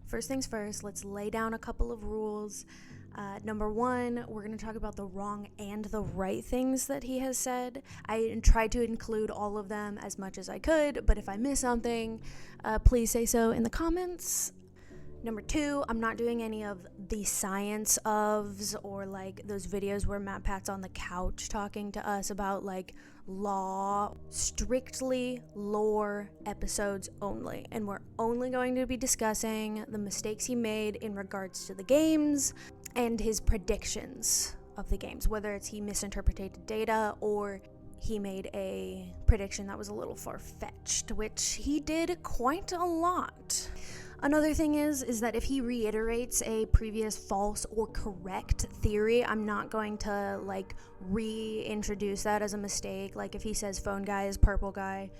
First things first, let's lay down a couple of rules. Number one, we're going to talk about the wrong and the right things that he has said. I tried to include all of them as much as I could, but if I miss something, please say so in the comments. Number two, I'm not doing any of the science ofs or like those videos where MatPat's on the couch talking to us about like law. Strictly lore episodes only, and we're only going to be discussing the mistakes he made in regards to the games and his predictions of the games, whether it's he misinterpreted data or he made a prediction that was a little far-fetched, which he did quite a lot. Another thing is that if he reiterates a previous false or correct theory, I'm not going to like reintroduce that as a mistake. Like if he says phone guy is purple guy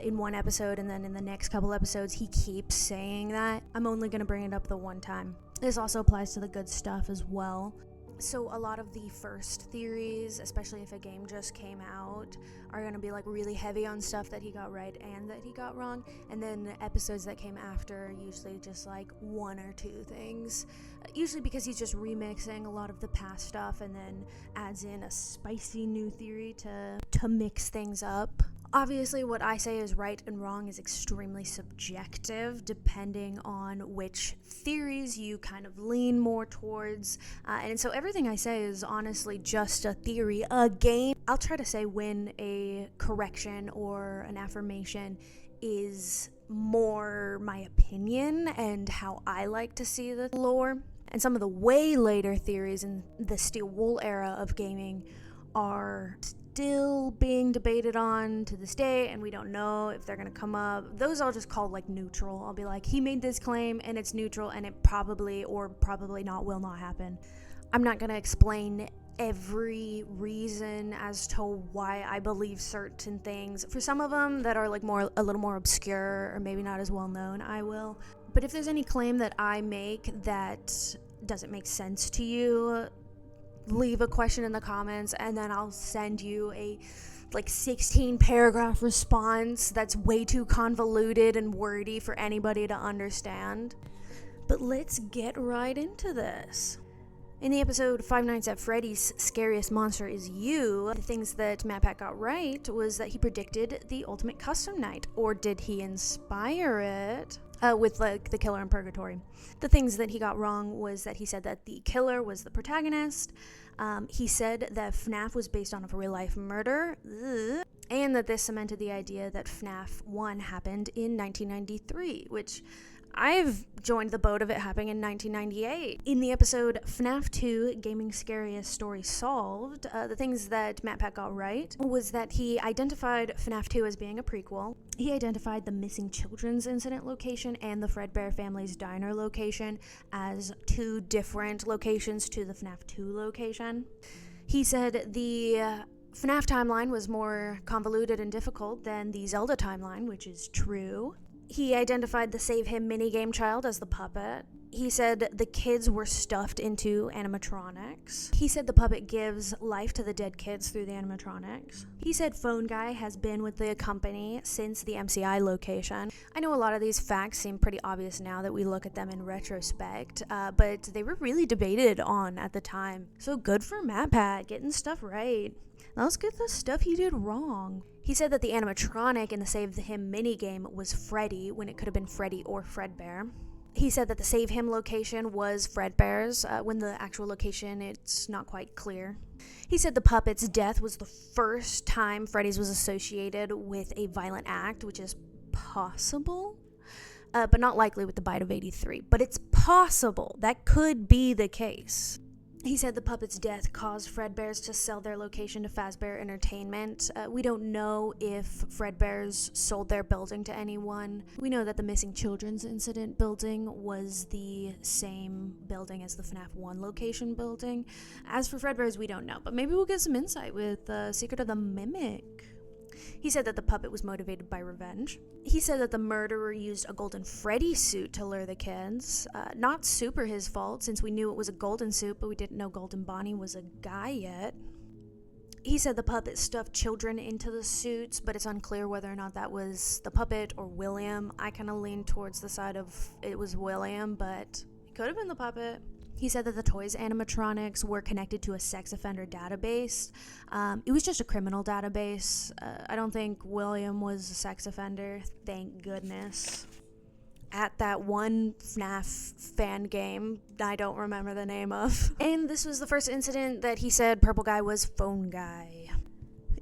in one episode, and then in the next couple episodes he keeps saying that, I'm only going to bring it up the one time. This also applies to the good stuff as well. So a lot of the first theories, especially if a game just came out, are going to be like really heavy on stuff that he got right and that he got wrong. And then episodes that came after, usually just like one or two things. Usually because he's just remixing a lot of the past stuff and then adds in a spicy new theory to mix things up. Obviously, what I say is right and wrong is extremely subjective, depending on which theories you kind of lean more towards. And so everything I say is honestly just a theory. Again, I'll try to say when a correction or an affirmation is more my opinion and how I like to see the lore. And some of the way later theories in the Steel Wool era of gaming are still being debated on to this day, and we don't know if they're gonna come up. Those I'll just call like neutral. I'll be like, he made this claim and it's neutral and it probably or probably not will not happen. I'm not gonna explain every reason as to why I believe certain things. For some of them that are like a little more obscure or maybe not as well known, I will. But if there's any claim that I make that doesn't make sense to you, leave a question in the comments and then I'll send you a like 16 paragraph response that's way too convoluted and wordy for anybody to understand. But let's get right into this. In the episode Five Nights at Freddy's Scariest Monster Is You, the things that MatPat got right was that he predicted the ultimate custom night, or did he inspire it? With like the killer in purgatory. The things that he got wrong was that he said that the killer was the protagonist. He said that FNAF was based on a real life murder. And that this cemented the idea that FNAF 1 happened in 1993, which I've joined the boat of it happening in 1998. In the episode FNAF 2, Gaming Scariest Story Solved, the things that MatPat got right was that he identified FNAF 2 as being a prequel. He identified the missing children's incident location and the Fredbear family's diner location as two different locations to the FNAF 2 location. He said the FNAF timeline was more convoluted and difficult than the Zelda timeline, which is true. He identified the Save Him minigame child as the puppet. He said the kids were stuffed into animatronics. He said the puppet gives life to the dead kids through the animatronics. He said Phone Guy has been with the company since the MCI location. I know a lot of these facts seem pretty obvious now that we look at them in retrospect, but they were really debated on at the time. So good for MatPat, getting stuff right. Now let's get the stuff he did wrong. He said that the animatronic in the Save Him minigame was Freddy when it could have been Freddy or Fredbear. He said that the Save Him location was Fredbear's, when the actual location, it's not quite clear. He said the puppet's death was the first time Freddy's was associated with a violent act, which is possible, but not likely with the bite of 83. But it's possible. That could be the case. He said the puppet's death caused Fredbear's to sell their location to Fazbear Entertainment. We don't know if Fredbear's sold their building to anyone. We know that the missing children's incident building was the same building as the FNAF 1 location building. As for Fredbear's, we don't know, but maybe we'll get some insight with Secret of the Mimic. He said that the puppet was motivated by revenge. He said that the murderer used a golden Freddy suit to lure the kids. Not super his fault, since we knew it was a golden suit, but we didn't know Golden Bonnie was a guy yet. He said the puppet stuffed children into the suits, but it's unclear whether or not that was the puppet or William. I kind of lean towards the side of it was William, but it could have been the puppet. He said that the toys animatronics were connected to a sex offender database. It was just a criminal database. I don't think William was a sex offender, thank goodness. At that one FNAF fan game I don't remember the name of. And this was the first incident that he said Purple Guy was Phone Guy.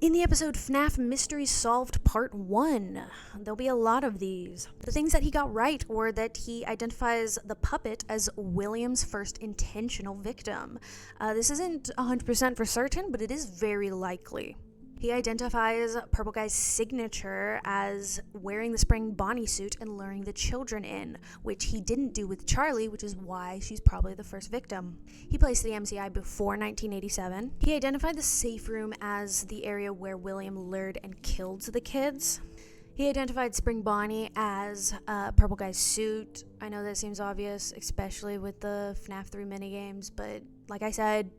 In the episode FNAF Mystery Solved Part 1, there'll be a lot of these. The things that he got right were that he identifies the puppet as William's first intentional victim. This isn't 100% for certain, but it is very likely. He identifies Purple Guy's signature as wearing the spring Bonnie suit and luring the children in, which he didn't do with Charlie, which is why she's probably the first victim. He placed the MCI before 1987. He identified the safe room as the area where William lured and killed the kids. He identified Spring Bonnie as Purple Guy's suit. I know that seems obvious, especially with the FNAF 3 minigames, but like I said,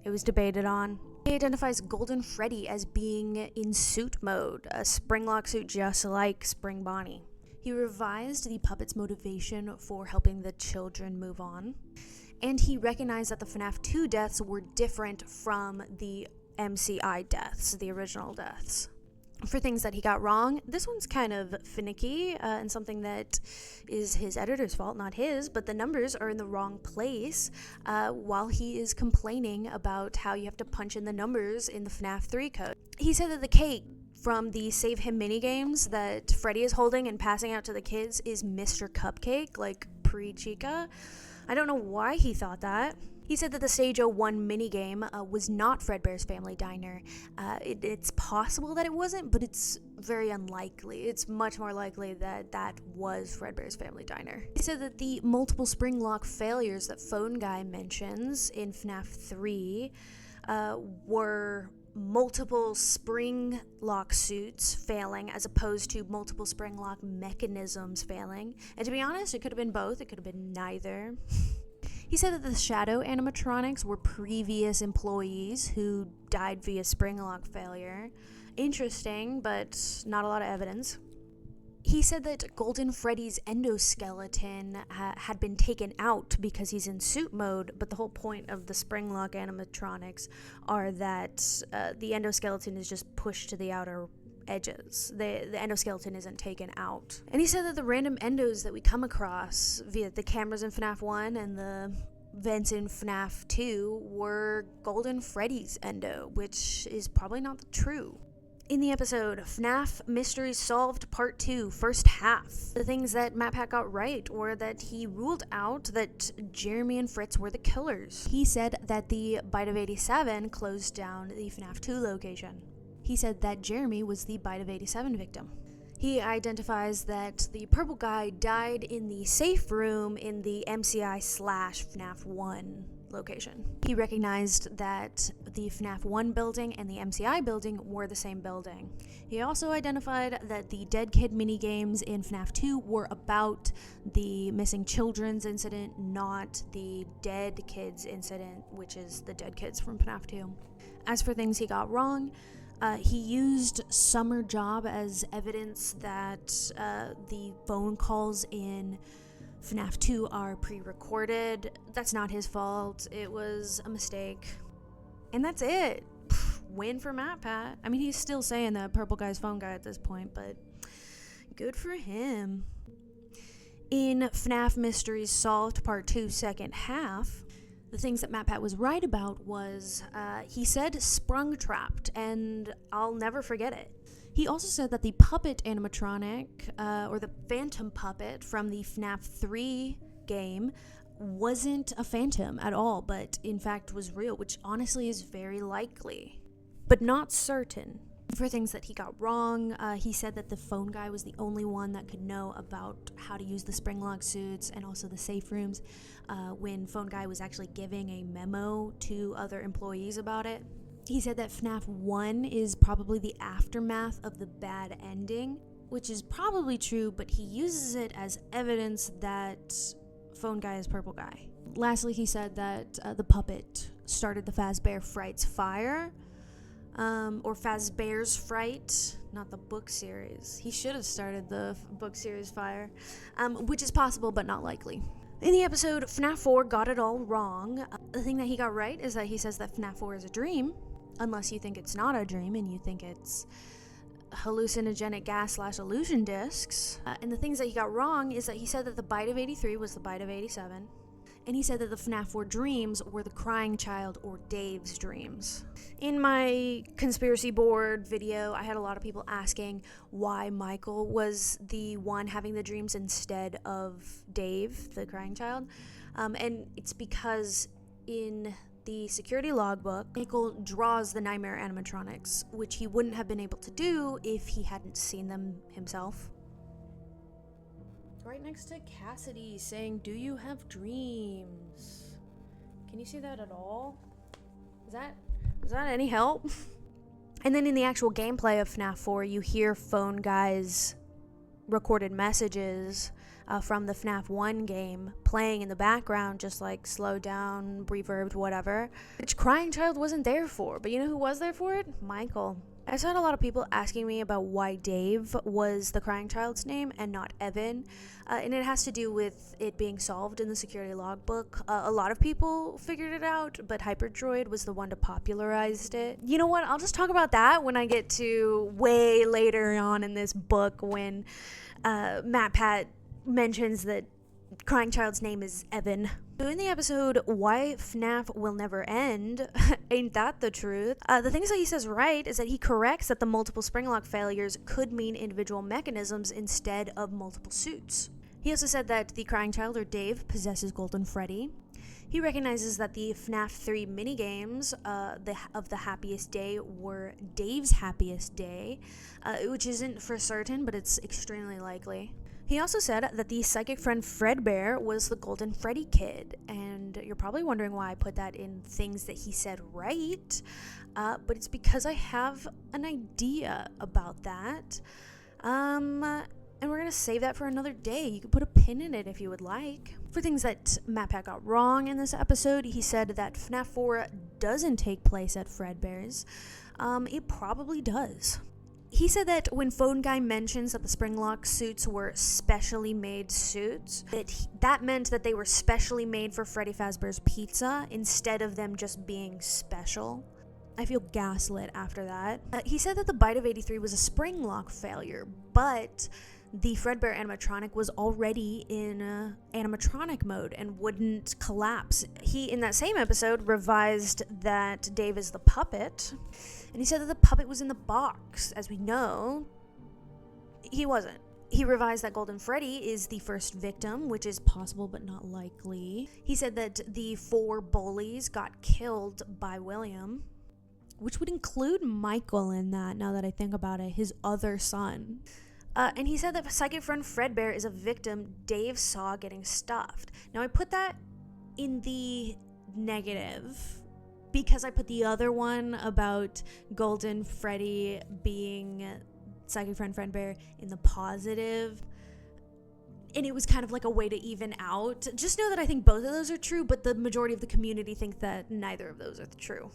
it was debated on. He identifies Golden Freddy as being in suit mode, a springlock suit just like Spring Bonnie. He revised the puppet's motivation for helping the children move on, and he recognized that the FNAF 2 deaths were different from the MCI deaths, the original deaths. For things that he got wrong, this one's kind of finicky and something that is his editor's fault, not his, but the numbers are in the wrong place while he is complaining about how you have to punch in the numbers in the FNAF 3 code. He said that the cake from the Save Him minigames that Freddy is holding and passing out to the kids is Mr. Cupcake, like pre-Chica. I don't know why he thought that. He said that the Stage 01 minigame was not Fredbear's Family Diner. It's possible that it wasn't, but it's very unlikely. It's much more likely that that was Fredbear's Family Diner. He said that the multiple spring lock failures that Phone Guy mentions in FNAF 3 were multiple spring lock suits failing as opposed to multiple spring lock mechanisms failing. And to be honest, it could have been both. It could have been neither. He said that the shadow animatronics were previous employees who died via spring lock failure. Interesting, but not a lot of evidence. He said that Golden Freddy's endoskeleton had been taken out because he's in suit mode, but the whole point of the spring lock animatronics are that the endoskeleton is just pushed to the outer edges. The endoskeleton isn't taken out. And he said that the random endos that we come across via the cameras in FNAF 1 and the vents in FNAF 2 were Golden Freddy's endo, which is probably not true. In the episode FNAF Mystery Solved Part 2, first half, the things that MatPat got right were that he ruled out that Jeremy and Fritz were the killers. He said that the Bite of 87 closed down the FNAF 2 location. He said that Jeremy was the Bite of 87 victim. He identifies that the Purple Guy died in the safe room in the MCI/FNAF 1 location. He recognized that the FNAF 1 building and the MCI building were the same building. He also identified that the Dead Kid minigames in FNAF 2 were about the missing children's incident, not the Dead Kids incident, which is the Dead Kids from FNAF 2. As for things he got wrong, he used Summer Job as evidence that the phone calls in FNAF 2 are pre-recorded. That's not his fault. It was a mistake. And that's it. Win for MatPat. I mean, he's still saying that Purple Guy's Phone Guy at this point, but good for him. In FNAF Mysteries Solved Part 2, second half, the things that MatPat was right about was he said sprung trapped, and I'll never forget it. He also said that the puppet animatronic, or the phantom puppet from the FNAF 3 game, wasn't a phantom at all, but in fact was real, which honestly is very likely, but not certain. For things that he got wrong, he said that the Phone Guy was the only one that could know about how to use the spring lock suits and also the safe rooms when Phone Guy was actually giving a memo to other employees about it. He said that FNAF 1 is probably the aftermath of the bad ending, which is probably true, but he uses it as evidence that Phone Guy is Purple Guy. Lastly, he said that the puppet started the Fazbear Frights fire. or Fazbear's Fright, not the book series. He should have started the book series fire, which is possible but not likely. In the episode, FNAF 4 got it all wrong. The thing that he got right is that he says that FNAF 4 is a dream, unless you think it's not a dream and you think it's hallucinogenic gas/illusion discs. And the things that he got wrong is that he said that the bite of 83 was the bite of 87. And he said that the FNAF 4 dreams were the crying child or Dave's dreams. In my conspiracy board video, I had a lot of people asking why Michael was the one having the dreams instead of Dave, the crying child. And it's because in the security logbook, Michael draws the nightmare animatronics, which he wouldn't have been able to do if he hadn't seen them himself. Right next to Cassidy saying, "Do you have dreams?" Can you see that at all? Is that any help? And then in the actual gameplay of FNAF 4, you hear Phone Guy's recorded messages from the FNAF 1 game playing in the background, just like slowed down, reverbed, whatever. Which Crying Child wasn't there for, but you know who was there for it? Michael. I saw a lot of people asking me about why Dave was the crying child's name and not Evan, and it has to do with it being solved in the security logbook. A lot of people figured it out, but Hyperdroid was the one to popularize it. You know what? I'll just talk about that when I get to way later on in this book when MatPat mentions that crying child's name is Evan. So in the episode, Why FNAF Will Never End, ain't that the truth? The things that he says right is that he corrects that the multiple springlock failures could mean individual mechanisms instead of multiple suits. He also said that the crying child, or Dave, possesses Golden Freddy. He recognizes that the FNAF 3 minigames of the happiest day were Dave's happiest day, which isn't for certain, but it's extremely likely. He also said that the psychic friend FREDDY'S was the Golden Freddy kid, and you're probably wondering why I put that in things that he said right, but it's because I have an idea about that, and we're going to save that for another day. You can put a pin in it if you would like. For things that MatPat got wrong in this episode, he said that FNAF 4 doesn't take place at FREDDY'S. It probably does. He said that when Phone Guy mentions that the Springlock suits were specially made suits, that meant that they were specially made for Freddy Fazbear's Pizza instead of them just being special. I feel gaslit after that. He said that the bite of 83 was a Springlock failure, but the Fredbear animatronic was already in animatronic mode and wouldn't collapse. He, in that same episode, revised that Dave is the puppet, and he said that the puppet was in the box. As we know, he wasn't. He revised that Golden Freddy is the first victim, which is possible but not likely. He said that the 4 bullies got killed by William, which would include Michael in that, now that I think about it, his other son. And he said that psychic friend FREDDY'S is a victim Dave saw getting stuffed. Now, I put that in the negative because I put the other one about Golden Freddy being psychic friend FREDDY'S in the positive. And it was kind of like a way to even out. Just know that I think both of those are true, but the majority of the community think that neither of those are true.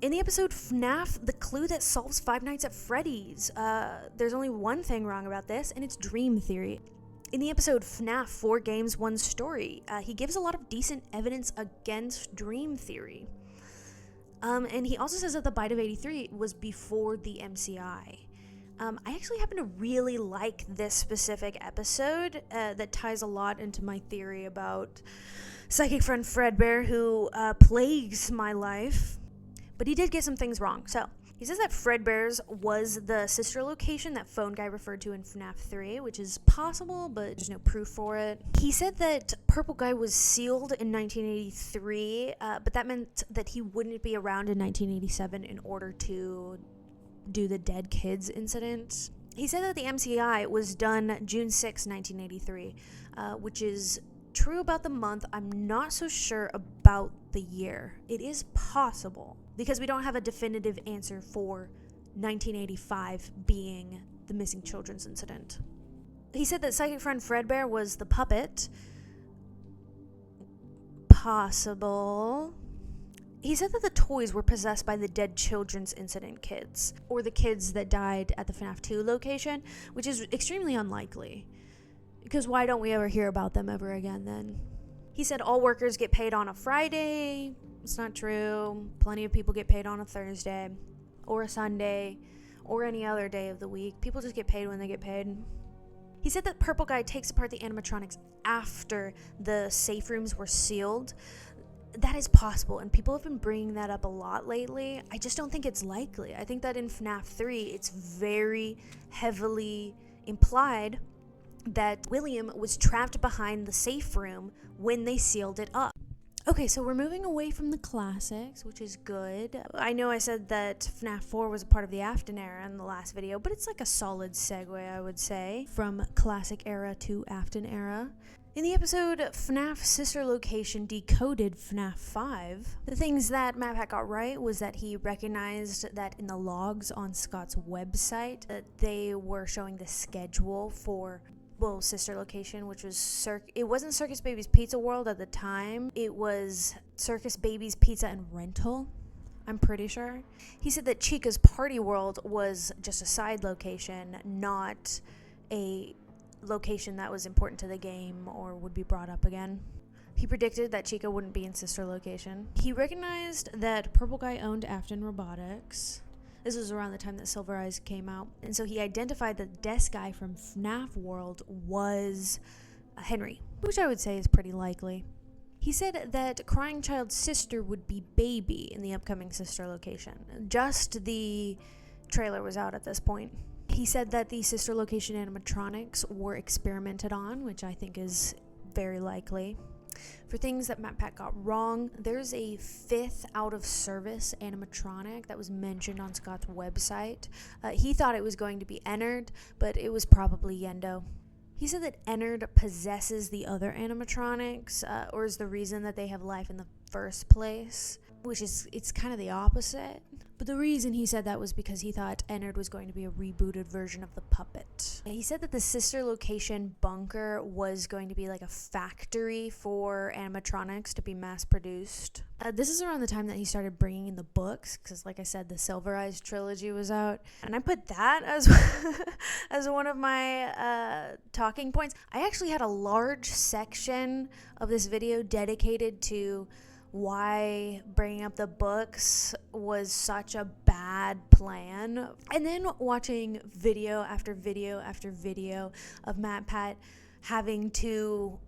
In the episode FNAF, the clue that solves Five Nights at Freddy's, there's only one thing wrong about this, and it's dream theory. In the episode FNAF 4 Games, One Story, he gives a lot of decent evidence against dream theory. And he also says that the bite of 83 was before the MCI. I actually happen to really like this specific episode that ties a lot into my theory about psychic friend FREDDY'S, who plagues my life. But he did get some things wrong. So, he says that FREDDY'S was the sister location that Phone Guy referred to in FNAF 3, which is possible, but there's no proof for it. He said that Purple Guy was sealed in 1983, but that meant that he wouldn't be around in 1987 in order to do the dead kids incident. He said that the MCI was done June 6, 1983, which is true about the month. I'm not so sure about the year. It is possible, because we don't have a definitive answer for 1985 being the missing children's incident. He said that psychic friend FREDDY'S was the puppet. Possible. He said that the toys were possessed by the dead children's incident kids, or the kids that died at the FNAF 2 location, which is extremely unlikely. Because why don't we ever hear about them ever again then? He said all workers get paid on a Friday. It's not true. Plenty of people get paid on a Thursday, or a Sunday, or any other day of the week. People just get paid when they get paid. He said that Purple Guy takes apart the animatronics after the safe rooms were sealed. That is possible, and people have been bringing that up a lot lately. I just don't think it's likely. I think that in FNAF 3, it's very heavily implied that William was trapped behind the safe room when they sealed it up. Okay, so we're moving away from the classics, which is good. I know I said that FNAF 4 was a part of the Afton era in the last video, but it's like a solid segue, I would say, from classic era to Afton era. In the episode FNAF Sister Location Decoded FNAF 5, the things that MatPat got right was that he recognized that in the logs on Scott's website that they were showing the schedule for Sister Location, which was it wasn't Circus Baby's Pizza World at the time. It was Circus Baby's Pizza and Rental, I'm pretty sure. He said that Chica's Party World was just a side location, not a location that was important to the game or would be brought up again. He predicted that Chica wouldn't be in Sister Location. He recognized that Purple Guy owned Afton Robotics. This was around the time that Silver Eyes came out. And so he identified that the desk guy from FNAF World was Henry, which I would say is pretty likely. He said that Crying Child's sister would be Baby in the upcoming Sister Location. Just the trailer was out at this point. He said that the Sister Location animatronics were experimented on, which I think is very likely. For things that MatPat got wrong, there's a 5th out-of-service animatronic that was mentioned on Scott's website. He thought it was going to be Ennard, but it was probably Yendo. He said that Ennard possesses the other animatronics, or is the reason that they have life in the first place, which is, it's kind of the opposite. But the reason he said that was because he thought Ennard was going to be a rebooted version of the puppet. He said that the Sister Location bunker was going to be like a factory for animatronics to be mass produced. This is around the time that he started bringing in the books, because like I said, the Silver Eyes trilogy was out. And I put that as, as one of my talking points. I actually had a large section of this video dedicated to why bringing up the books was such a bad plan. And then watching video after video after video of MatPat having to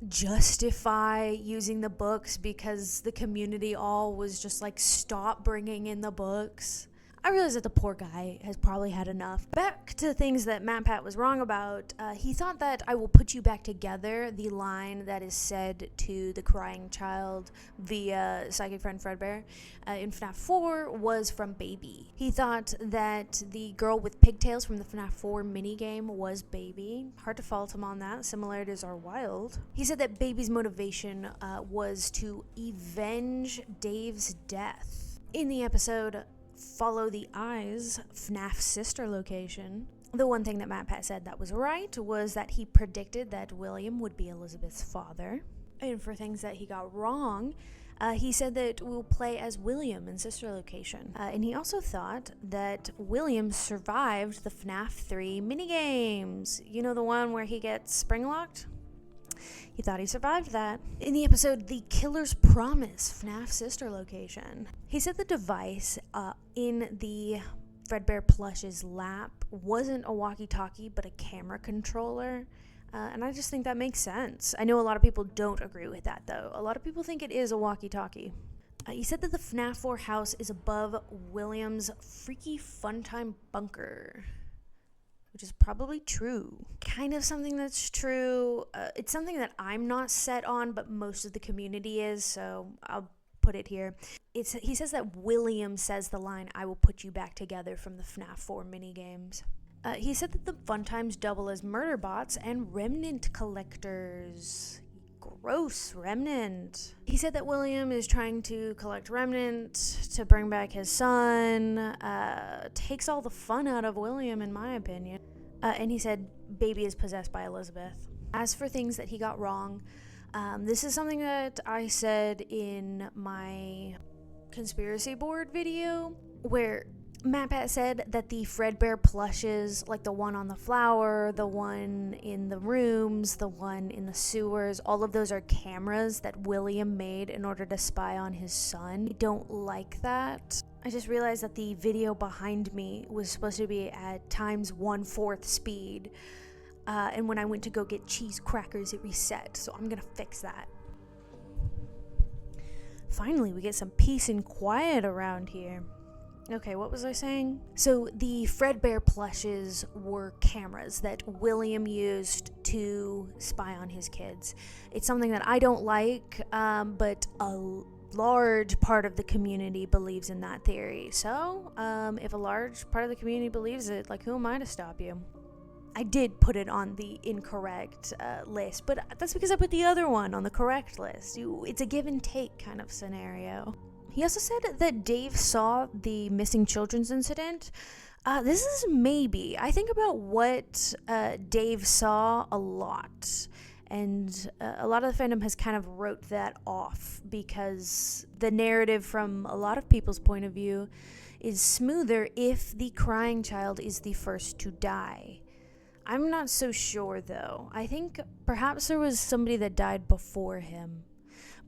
justify using the books because the community all was just like, stop bringing in the books. I realize that the poor guy has probably had enough. Back to things that MatPat was wrong about. He thought that I will put you back together, the line that is said to the crying child via psychic friend FREDDY'S in FNAF 4 was from Baby. He thought that the girl with pigtails from the FNAF 4 minigame was Baby. Hard to fault him on that. Similarities are wild. He said that Baby's motivation was to avenge Dave's death. In the episode Follow the Eyes, FNAF Sister Location, the one thing that MatPat said that was right was that he predicted that William would be Elizabeth's father. And for things that he got wrong, he said that we'll play as William in Sister Location. And he also thought that William survived the FNAF 3 minigames. You know, the one where he gets spring-locked? He thought he survived that. In the episode The Killer's Promise, FNAF Sister Location, he said the device in the FREDDY'S plush's lap wasn't a walkie-talkie but a camera controller. And I just think that makes sense. I know a lot of people don't agree with that, though. A lot of people think it is a walkie-talkie. He said that the FNAF 4 house is above William's freaky funtime bunker, which is probably true. Kind of something that's true. It's something that I'm not set on, but most of the community is, so I'll put it here. He says that William says the line, "I will put you back together," from the FNAF 4 minigames. He said that the fun times double as murder bots and remnant collectors. Gross, remnant. He said that William is trying to collect remnant to bring back his son. Takes all the fun out of William, in my opinion. And he said Baby is possessed by Elizabeth. As for things that he got wrong, this is something that I said in my conspiracy board video where MatPat said that the FREDDY'S plushes, like the one on the flower, the one in the rooms, the one in the sewers, all of those are cameras that William made in order to spy on his son. I don't like that. I just realized that the video behind me was supposed to be at times 1/4 speed. And when I went to go get cheese crackers, it reset. So I'm gonna fix that. Finally, we get some peace and quiet around here. Okay, what was I saying? So the FREDDY'S plushes were cameras that William used to spy on his kids. It's something that I don't like, but a large part of the community believes in that theory. So, if a large part of the community believes it, like, who am I to stop you? I did put it on the incorrect list, but that's because I put the other one on the correct list. It's a give and take kind of scenario. He also said that Dave saw the missing children's incident. This is maybe. I think about what Dave saw a lot. And a lot of the fandom has kind of wrote that off because the narrative from a lot of people's point of view is smoother if the crying child is the first to die. I'm not so sure, though. I think perhaps there was somebody that died before him.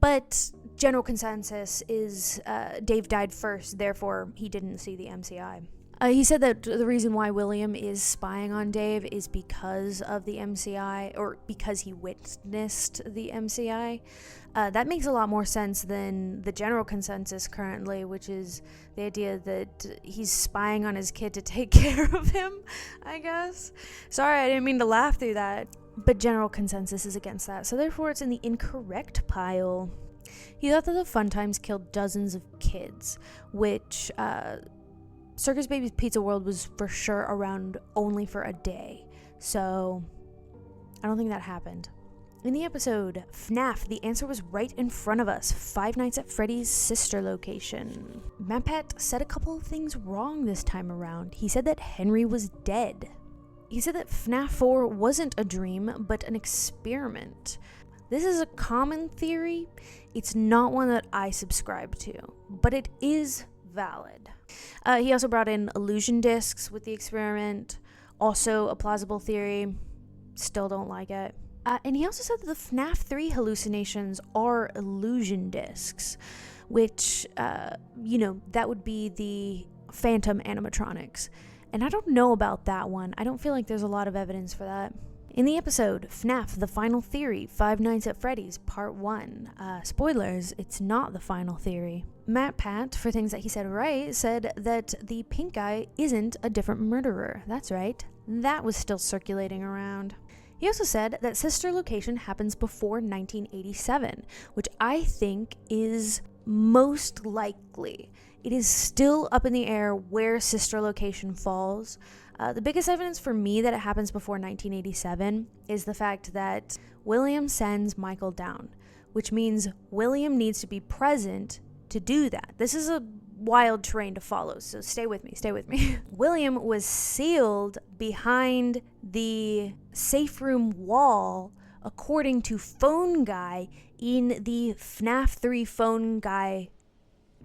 But general consensus is Dave died first, therefore he didn't see the MCI. He said that the reason why William is spying on Dave is because of the MCI, or because he witnessed the MCI. That makes a lot more sense than the general consensus currently, which is the idea that he's spying on his kid to take care of him, I guess. Sorry, I didn't mean to laugh through that. But general consensus is against that, so therefore it's in the incorrect pile. He thought that the Fun Times killed dozens of kids, which Circus Baby's Pizza World was for sure around only for a day, so I don't think that happened. In the episode FNAF, the answer was right in front of us, Five Nights at Freddy's sister location. MatPat said a couple of things wrong this time around. He said that Henry was dead. He said that FNAF 4 wasn't a dream, but an experiment. This is a common theory. It's not one that I subscribe to, but it is valid. He also brought in illusion discs with the experiment, also a plausible theory. Still don't like it. And he also said that the FNAF 3 hallucinations are illusion discs, which, that would be the phantom animatronics. And I don't know about that one. I don't feel like there's a lot of evidence for that. In the episode, FNAF, The Final Theory, Five Nights at Freddy's, Part 1. Spoilers, it's not the final theory. MatPat, for things that he said right, said that the pink guy isn't a different murderer. That's right. That was still circulating around. He also said that sister location happens before 1987, which I think is most likely. It is still up in the air where sister location falls. The biggest evidence for me that it happens before 1987 is the fact that William sends Michael down, which means William needs to be present to do that. This is a wild terrain to follow, so stay with me. William was sealed behind the safe room wall, according to Phone Guy in the FNAF 3 Phone Guy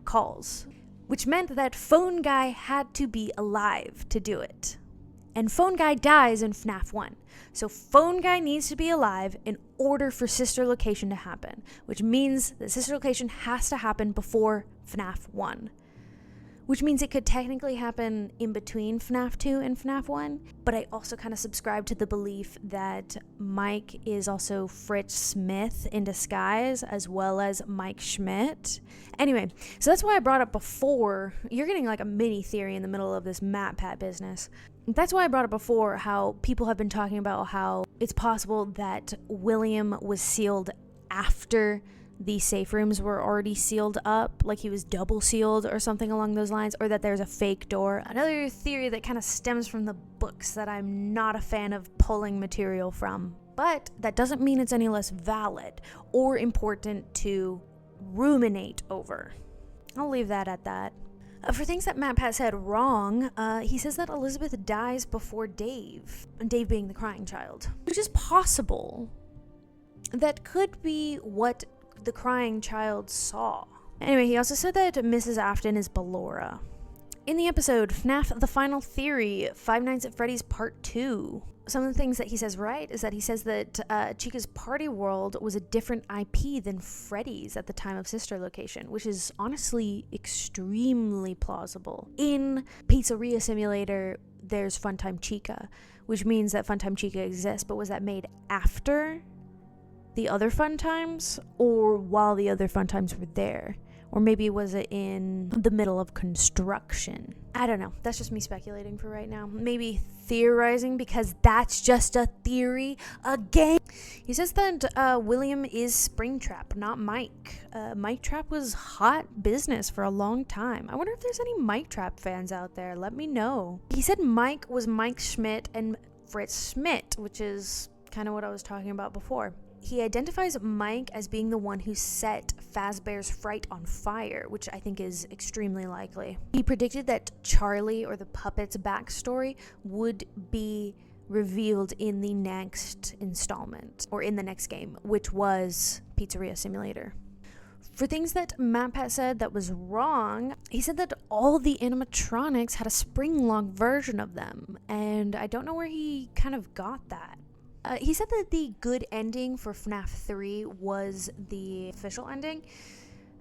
calls, which meant that Phone Guy had to be alive to do it. And Phone Guy dies in FNAF 1. So Phone Guy needs to be alive in order for sister location to happen, which means that sister location has to happen before FNAF 1. Which means it could technically happen in between FNAF 2 and FNAF 1, but I also kind of subscribe to the belief that Mike is also Fritz Smith in disguise, as well as Mike Schmidt. Anyway, so that's why I brought up before. You're getting like a mini theory in the middle of this MatPat business. That's why I brought up before how people have been talking about how it's possible that William was sealed after the safe rooms were already sealed up, like he was double sealed or something along those lines, or that there's a fake door. Another theory that kind of stems from the books that I'm not a fan of pulling material from, but that doesn't mean it's any less valid or important to ruminate over. I'll leave that at that. For things that MatPat said wrong, he says that Elizabeth dies before Dave, and Dave being the crying child, which is possible. That could be what the crying child saw. Anyway, he also said that Mrs. Afton is Ballora. In the episode, FNAF The Final Theory, Five Nights at Freddy's Part 2. Some of the things that he says right is that he says that Chica's Party World was a different IP than Freddy's at the time of sister location, which is honestly extremely plausible. In Pizzeria Simulator, there's Funtime Chica, which means that Funtime Chica exists, but was that made after the other Fun Times or while the other Fun Times were there? Or maybe was it in the middle of construction? I don't know. That's just me speculating for right now. Maybe theorizing, because that's just a theory. Again, he says that William is Springtrap, not Mike. Mike Trap was hot business for a long time. I wonder if there's any Mike Trap fans out there. Let me know. He said Mike was Mike Schmidt and Fritz Schmidt, which is kind of what I was talking about before. He identifies Mike as being the one who set Fazbear's Fright on fire, which I think is extremely likely. He predicted that Charlie, or the puppet's backstory, would be revealed in the next installment, or in the next game, which was Pizzeria Simulator. For things that MatPat said that was wrong, he said that all the animatronics had a spring-lock version of them, and I don't know where he kind of got that. He said that the good ending for FNAF 3 was the official ending.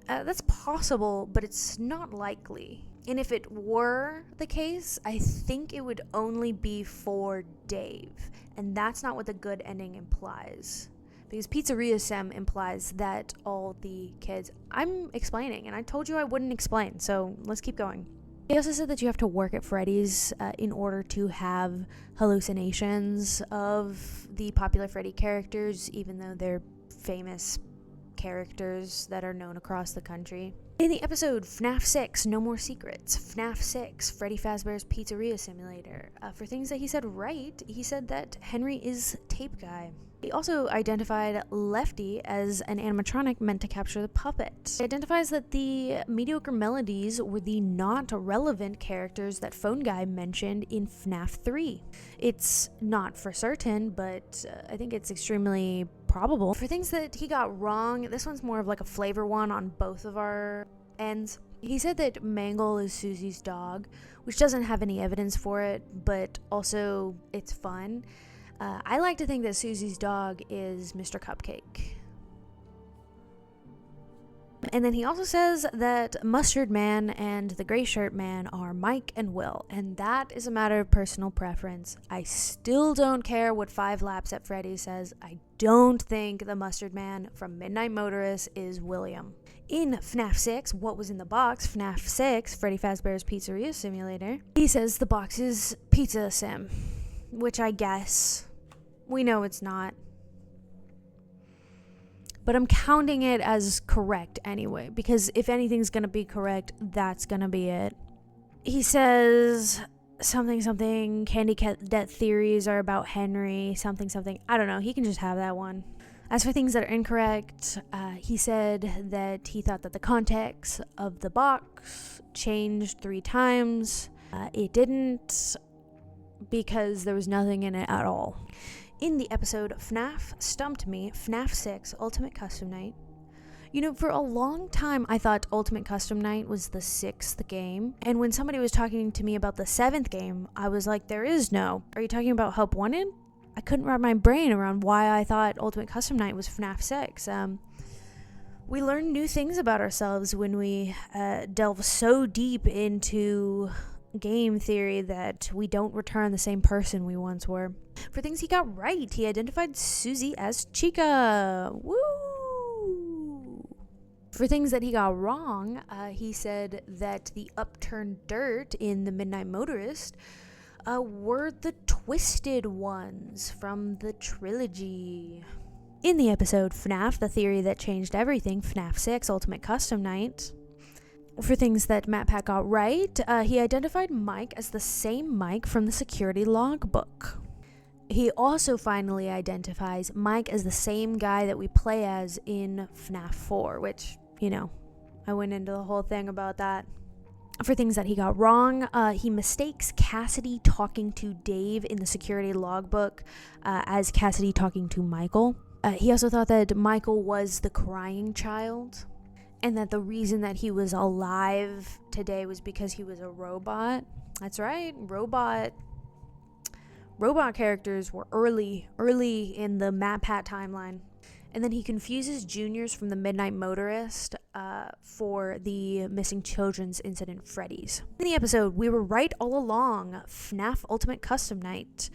That's possible, but it's not likely. And if it were the case, I think it would only be for Dave. And that's not what the good ending implies. Because Pizzeria Sim implies that all the kids... I'm explaining, and I told you I wouldn't explain, so let's keep going. He also said that you have to work at Freddy's in order to have hallucinations of the popular Freddy characters, even though they're famous characters that are known across the country. In the episode FNAF 6, No More Secrets, FNAF 6, Freddy Fazbear's Pizzeria Simulator. For things that he said right, he said that Henry is Tape Guy. He also identified Lefty as an animatronic meant to capture the puppet. He identifies that the mediocre melodies were the not relevant characters that Phone Guy mentioned in FNAF 3. It's not for certain, but I think it's extremely probable. For things that he got wrong, this one's more of like a flavor one on both of our ends. He said that Mangle is Susie's dog, which doesn't have any evidence for it, but also it's fun. I like to think that Susie's dog is Mr. Cupcake. And then he also says that Mustard Man and the Gray Shirt Man are Mike and Will, and that is a matter of personal preference. I still don't care what 5 Laps at Freddy's says. I don't think the Mustard Man from Midnight Motorist is William. In FNAF 6, What Was in the Box, FNAF 6, Freddy Fazbear's Pizzeria Simulator, he says the box is Pizza Sim, which I guess we know it's not. But I'm counting it as correct anyway, because if anything's gonna be correct, that's gonna be it. He says something, Candy Cat theories are about Henry, something. I don't know, he can just have that one. As for things that are incorrect, he said that he thought that the context of the box changed 3 times. It didn't, because there was nothing in it at all. In the episode FNAF Stumped Me, FNAF 6 Ultimate Custom Night. You know, for a long time I thought Ultimate Custom Night was the 6th game, and when somebody was talking to me about the 7th game, I was like, there is no. Are you talking about Help Wanted? I couldn't wrap my brain around why I thought Ultimate Custom Night was FNAF 6. We learn new things about ourselves when we delve so deep into game theory that we don't return the same person we once were. For things he got right, he identified Susie as Chica. Woo! For things that he got wrong, he said that the upturned dirt in the Midnight Motorist were the twisted ones from the trilogy. In the episode FNAF, The Theory That Changed Everything, FNAF 6 Ultimate Custom Night, for things that MatPat got right, he identified Mike as the same Mike from the security logbook. He also finally identifies Mike as the same guy that we play as in FNAF 4, which, you know, I went into the whole thing about that. For things that he got wrong, he mistakes Cassidy talking to Dave in the security logbook as Cassidy talking to Michael. He also thought that Michael was the crying child. and that the reason that he was alive today was because he was a robot. That's right, robot characters were early in the MatPat timeline. And then he confuses juniors from the Midnight Motorist for the missing children's incident Freddy's. In the episode, we were right all along. FNAF Ultimate Custom Night.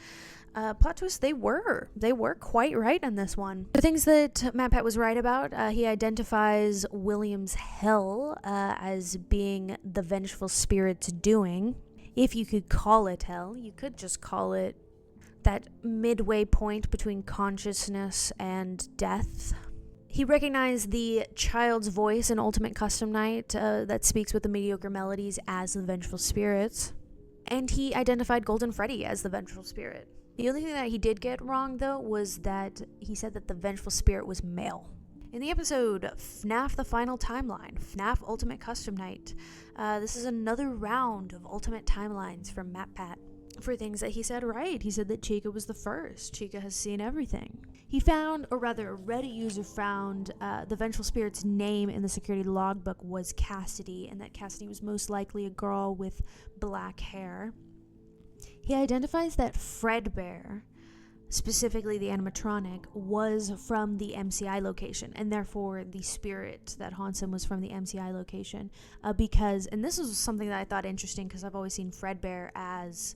Plot twist, they were quite right on this one. The things that MatPat was right about, he identifies William's hell as being the vengeful spirit's doing. If you could call it hell, you could just call it that midway point between consciousness and death. He recognized the child's voice in Ultimate Custom Night that speaks with the mediocre melodies as the vengeful spirits. And he identified Golden Freddy as the vengeful spirit. The only thing that he did get wrong, though, was that he said that the vengeful spirit was male. In the episode FNAF The Final Timeline, FNAF Ultimate Custom Night, this is another round of Ultimate Timelines from MatPat. For things that he said right. He said that Chica was the first. Chica has seen everything. He found, or rather a Reddit user found, the vengeful spirit's name in the security logbook was Cassidy, and that Cassidy was most likely a girl with black hair. He identifies that FREDDY'S, specifically the animatronic, was from the MCI location, and therefore the spirit that haunts him was from the MCI location. Because, and this is something that I thought interesting because I've always seen FREDDY'S as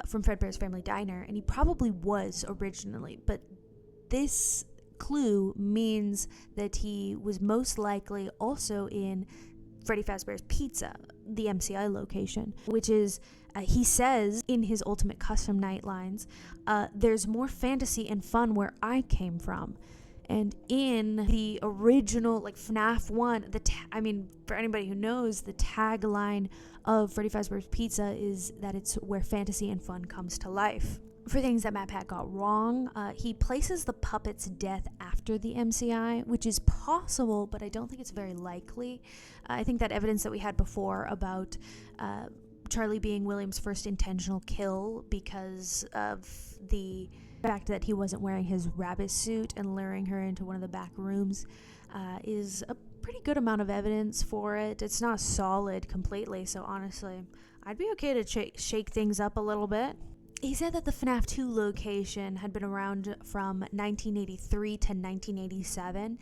from Fredbear's Family Diner, and he probably was originally, but this clue means that he was most likely also in Freddy Fazbear's Pizza, the MCI location, which is, he says in his Ultimate Custom Night lines, there's more fantasy and fun where I came from. And in the original, like FNAF 1, for anybody who knows, the tagline of Freddy Fazbear's Pizza is that it's where fantasy and fun comes to life. For things that MatPat got wrong, he places the puppet's death after the MCI, which is possible, but I don't think it's very likely. I think that evidence that we had before about Charlie being William's first intentional kill because of the fact that he wasn't wearing his rabbit suit and luring her into one of the back rooms is a pretty good amount of evidence for it. It's not solid completely, so honestly, I'd be okay to shake things up a little bit. He said that the FNAF 2 location had been around from 1983 to 1987,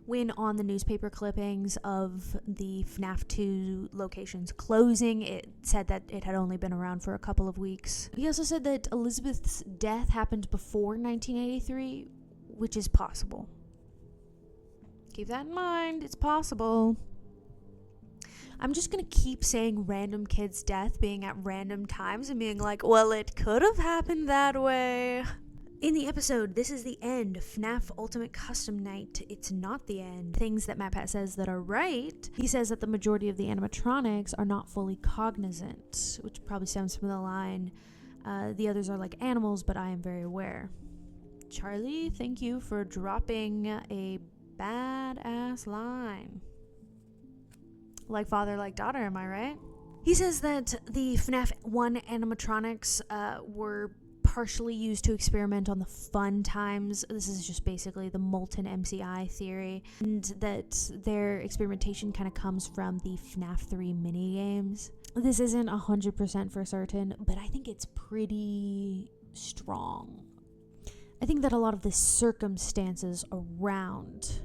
when on the newspaper clippings of the FNAF 2 location's closing, it said that it had only been around for a couple of weeks. He also said that Elizabeth's death happened before 1983, which is possible. Keep that in mind, it's possible. I'm just going to keep saying random kid's death being at random times and being like, well, it could have happened that way. In the episode, this is the end, FNAF Ultimate Custom Night. It's not the end. Things that MatPat says that are right. He says that the majority of the animatronics are not fully cognizant, which probably stems from the line, the others are like animals, but I am very aware. Charlie, thank you for dropping a badass line. Like father, like daughter, am I right? He says that the FNAF 1 animatronics were partially used to experiment on the fun times. This is just basically the molten MCI theory, and that their experimentation kind of comes from the FNAF 3 minigames. This isn't 100% for certain, but I think it's pretty strong. I think that a lot of the circumstances around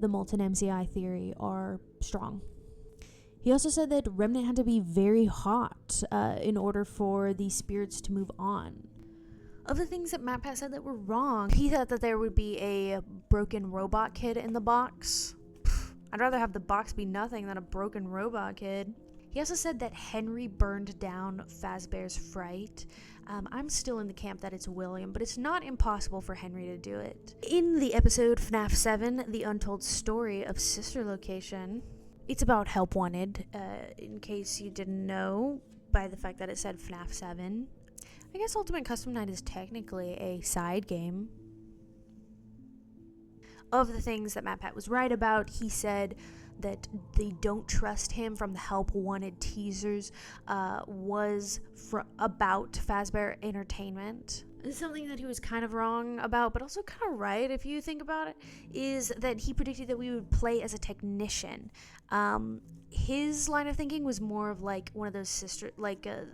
the molten MCI theory are strong. He also said that Remnant had to be very hot in order for the spirits to move on. Of the things that MatPat said that were wrong, he thought that there would be a broken robot kid in the box. I'd rather have the box be nothing than a broken robot kid. He also said that Henry burned down Fazbear's Fright. I'm still in the camp that it's William, but it's not impossible for Henry to do it. In the episode FNAF 7, The Untold Story of Sister Location, it's about Help Wanted, in case you didn't know by the fact that it said FNAF 7. I guess Ultimate Custom Night is technically a side game. Of the things that MatPat was right about, he said that the Don't Trust Him from the Help Wanted teasers was about Fazbear Entertainment. Something that he was kind of wrong about, but also kind of right if you think about it, is that he predicted that we would play as a technician. His line of thinking was more of like one of those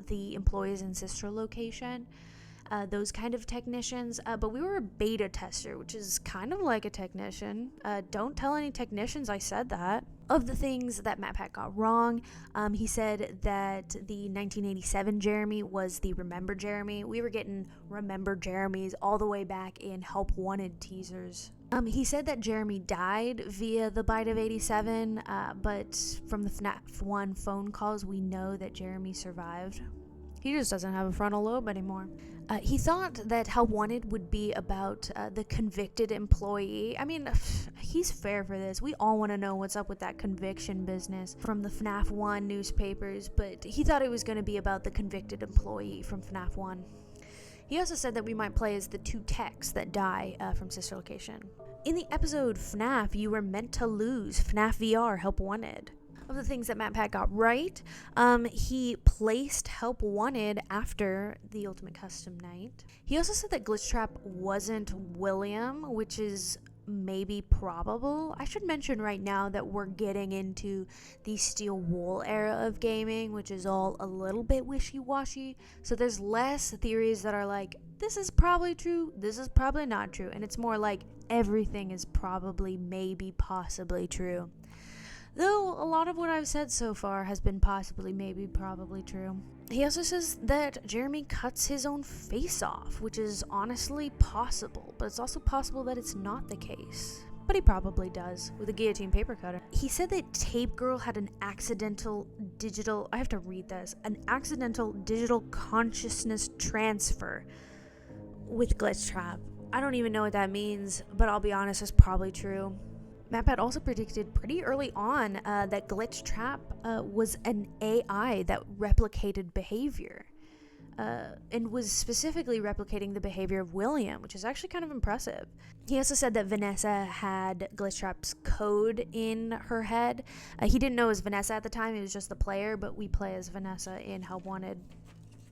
the employees in sister location, those kind of technicians. But we were a beta tester, which is kind of like a technician. Don't tell any technicians I said that. Of the things that MatPat got wrong, he said that the 1987 Jeremy was the Remember Jeremy. We were getting Remember Jeremys all the way back in Help Wanted teasers. He said that Jeremy died via the bite of 87, but from the FNAF 1 phone calls, we know that Jeremy survived. He just doesn't have a frontal lobe anymore. He thought that Help Wanted would be about the convicted employee. I mean, he's fair for this. We all want to know what's up with that conviction business from the FNAF 1 newspapers, but he thought it was going to be about the convicted employee from FNAF 1. He also said that we might play as the two techs that die from Sister Location. In the episode FNAF, You Were Meant to Lose, FNAF VR, Help Wanted. Of the things that MatPat got right, he placed Help Wanted after the Ultimate Custom Night. He also said that Glitchtrap wasn't William, which is maybe probable. I should mention right now that we're getting into the Steel Wool era of gaming, which is all a little bit wishy-washy. So there's less theories that are like, this is probably true, this is probably not true. And it's more like everything is probably, maybe, possibly true. Though a lot of what I've said so far has been possibly, maybe, probably true. He also says that Jeremy cuts his own face off, which is honestly possible, but it's also possible that it's not the case. But he probably does, with a guillotine paper cutter. He said that Tape Girl had an accidental digital consciousness transfer with Glitchtrap. I don't even know what that means, but I'll be honest, it's probably true. MatPat also predicted pretty early on that Glitchtrap was an AI that replicated behavior, and was specifically replicating the behavior of William, which is actually kind of impressive. He also said that Vanessa had Glitchtrap's code in her head. He didn't know it was Vanessa at the time, it was just the player, but we play as Vanessa in Help Wanted.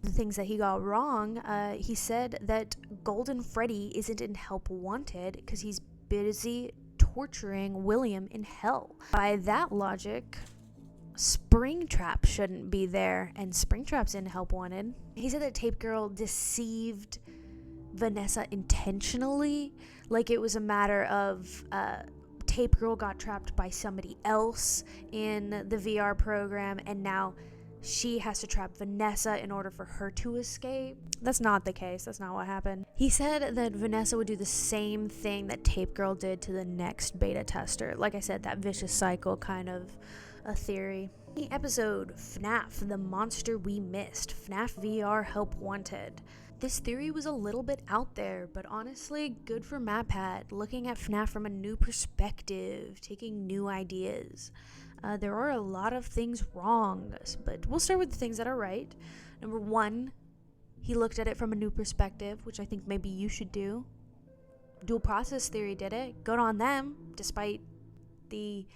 The things that he got wrong, he said that Golden Freddy isn't in Help Wanted because he's busy torturing William in hell. By that logic, Springtrap shouldn't be there, and Springtrap's in Help Wanted. He said that Tape Girl deceived Vanessa intentionally, like it was a matter of Tape Girl got trapped by somebody else in the VR program, and now she has to trap Vanessa in order for her to escape. That's not the case. That's not what happened. He said that Vanessa would do the same thing that Tape Girl did to the next beta tester. Like I said, that vicious cycle kind of a theory. The episode FNAF, The Monster We Missed, FNAF VR Help Wanted. This theory was a little bit out there, but honestly, good for MatPat, looking at FNAF from a new perspective, taking new ideas. There are a lot of things wrong, but we'll start with the things that are right. Number 1, he looked at it from a new perspective, which I think maybe you should do. Dual process theory did it. Good on them, despite the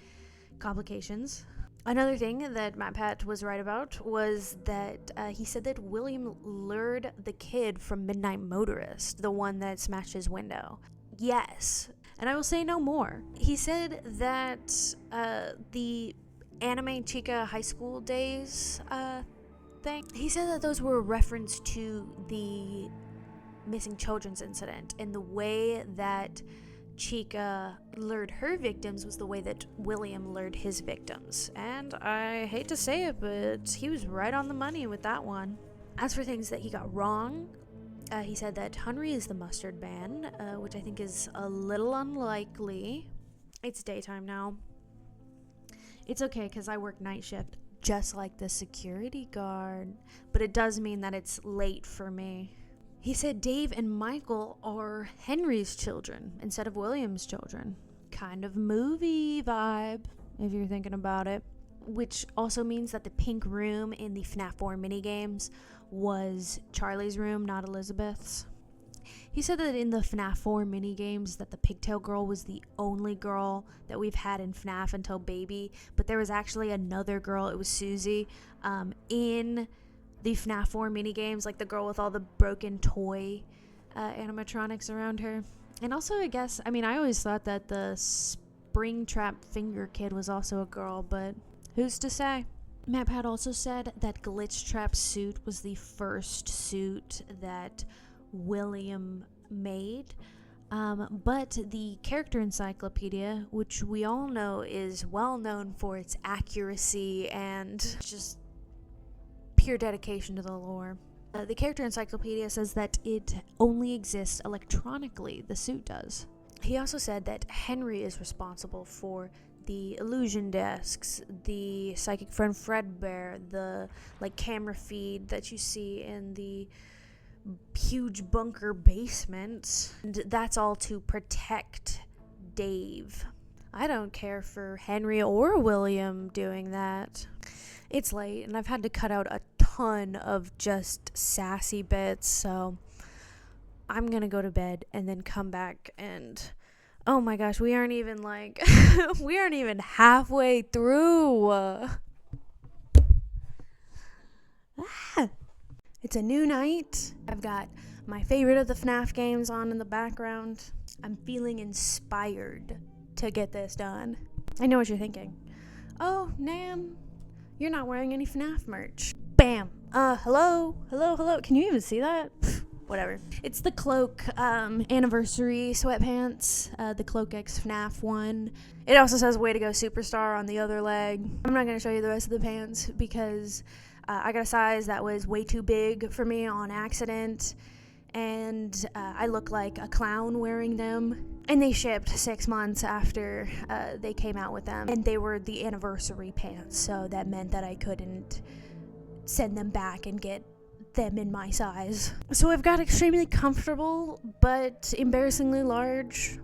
complications. Another thing that MatPat was right about was that he said that William lured the kid from Midnight Motorist, the one that smashed his window. Yes, and I will say no more. He said that the anime Chica high school days thing, he said that those were a reference to the missing children's incident, and the way that Chica lured her victims was the way that William lured his victims. And I hate to say it, but he was right on the money with that one. As for things that he got wrong, he said that Henry is the mustard man, which I think is a little unlikely. It's daytime now. It's okay because I work night shift, just like the security guard. But it does mean that it's late for me. He said Dave and Michael are Henry's children instead of William's children. Kind of movie vibe, if you're thinking about it. Which also means that the pink room in the FNAF 4 minigames was Charlie's room, not Elizabeth's. He said that in the FNAF 4 minigames that the pigtail girl was the only girl that we've had in FNAF until Baby, but there was actually another girl, it was Susie, in the FNAF 4 minigames, like the girl with all the broken toy animatronics around her. And also, I guess, I mean, I always thought that the Springtrap Finger Kid was also a girl, but who's to say? MatPat also said that Glitchtrap's suit was the first suit that William made. But the character encyclopedia, which we all know is well known for its accuracy and just pure dedication to the lore, the character encyclopedia says that it only exists electronically, the suit does. He also said that Henry is responsible for the illusion desks, the psychic friend FREDDY'S, the camera feed that you see in the huge bunker basement. And that's all to protect Dave. I don't care for Henry or William doing that. It's late and I've had to cut out a ton of just sassy bits, so I'm gonna go to bed and then come back and oh my gosh, we aren't even we aren't even halfway through. It's a new night. I've got my favorite of the FNAF games on in the background. I'm feeling inspired to get this done. I know what you're thinking. Oh, Nan, you're not wearing any FNAF merch. Bam. Hello. Can you even see that? Whatever. It's the Cloak anniversary sweatpants, the Cloak X FNAF one. It also says "Way to go Superstar" on the other leg. I'm not going to show you the rest of the pants because I got a size that was way too big for me on accident, and I look like a clown wearing them. And they shipped 6 months after they came out with them, and they were the anniversary pants, so that meant that I couldn't send them back and get them in my size. So I've got extremely comfortable but embarrassingly large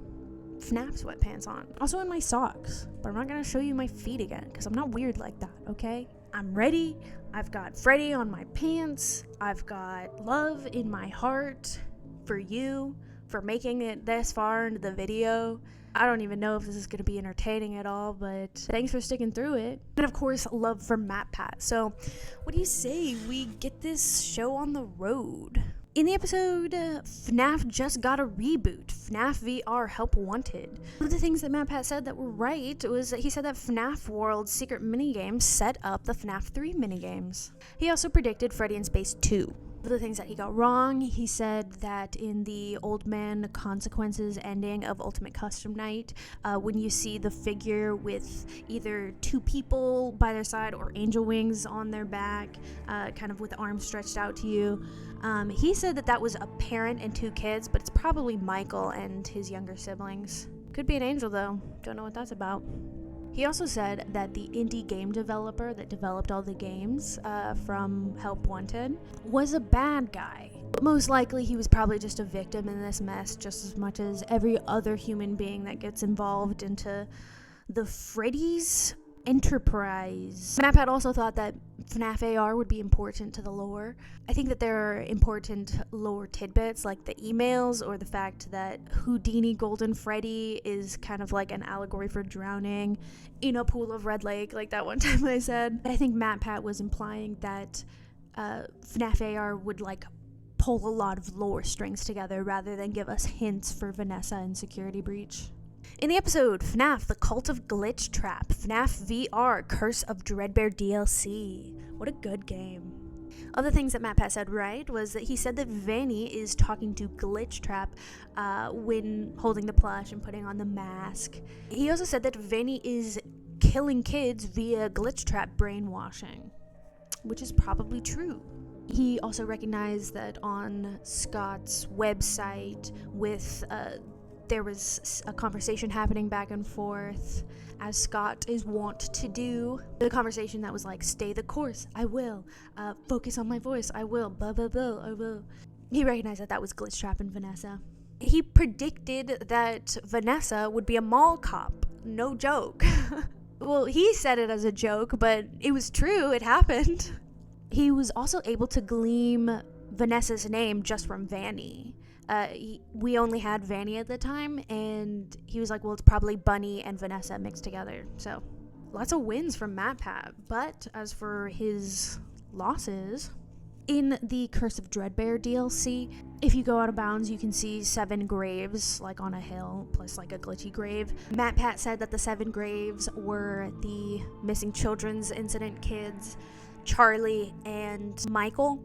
FNAF sweatpants on. Also in my socks, but I'm not gonna show you my feet again because I'm not weird like that, okay? I'm ready. I've got Freddy on my pants. I've got love in my heart for you for making it this far into the video. I don't even know if this is going to be entertaining at all, but thanks for sticking through it. And of course, love for MatPat. So what do you say we get this show on the road? In the episode, FNAF just got a reboot. FNAF VR Help Wanted. One of the things that MatPat said that were right was that he said that FNAF World's secret minigames set up the FNAF 3 minigames. He also predicted Freddy in Space 2. One of the things that he got wrong, he said that in the Old Man Consequences ending of Ultimate Custom Night, when you see the figure with either two people by their side or angel wings on their back, kind of with arms stretched out to you, he said that was a parent and two kids, but it's probably Michael and his younger siblings. Could be an angel though, don't know what that's about. He also said that the indie game developer that developed all the games from Help Wanted was a bad guy. But most likely he was probably just a victim in this mess just as much as every other human being that gets involved into the FREDDY'S enterprise. MatPat also thought that FNAF AR would be important to the lore. I think that there are important lore tidbits like the emails or the fact that Houdini Golden Freddy is kind of like an allegory for drowning in a pool of red lake, like that one time I said. I think MatPat was implying that FNAF AR would pull a lot of lore strings together rather than give us hints for Vanessa and Security Breach. In the episode, FNAF, The Cult of Glitchtrap, FNAF VR, Curse of Dreadbear DLC. What a good game. Other things that MatPat said right was that he said that Vanny is talking to Glitchtrap when holding the plush and putting on the mask. He also said that Vanny is killing kids via Glitchtrap brainwashing, which is probably true. He also recognized that on Scott's website there was a conversation happening back and forth, as Scott is wont to do. The conversation that was like, stay the course, I will. Focus on my voice, I will. Blah, blah, blah, I will. He recognized that was Glitchtrap and Vanessa. He predicted that Vanessa would be a mall cop. No joke. Well, he said it as a joke, but it was true. It happened. He was also able to glean Vanessa's name just from Vanny. We only had Vanny at the time, and he was like, well, it's probably Bunny and Vanessa mixed together. So lots of wins from MatPat. But as for his losses, In the Curse of Dreadbear DLC, if you go out of bounds, you can see 7 graves, like on a hill, plus like a glitchy grave. MatPat said that the 7 graves were the missing children's incident kids, Charlie and Michael,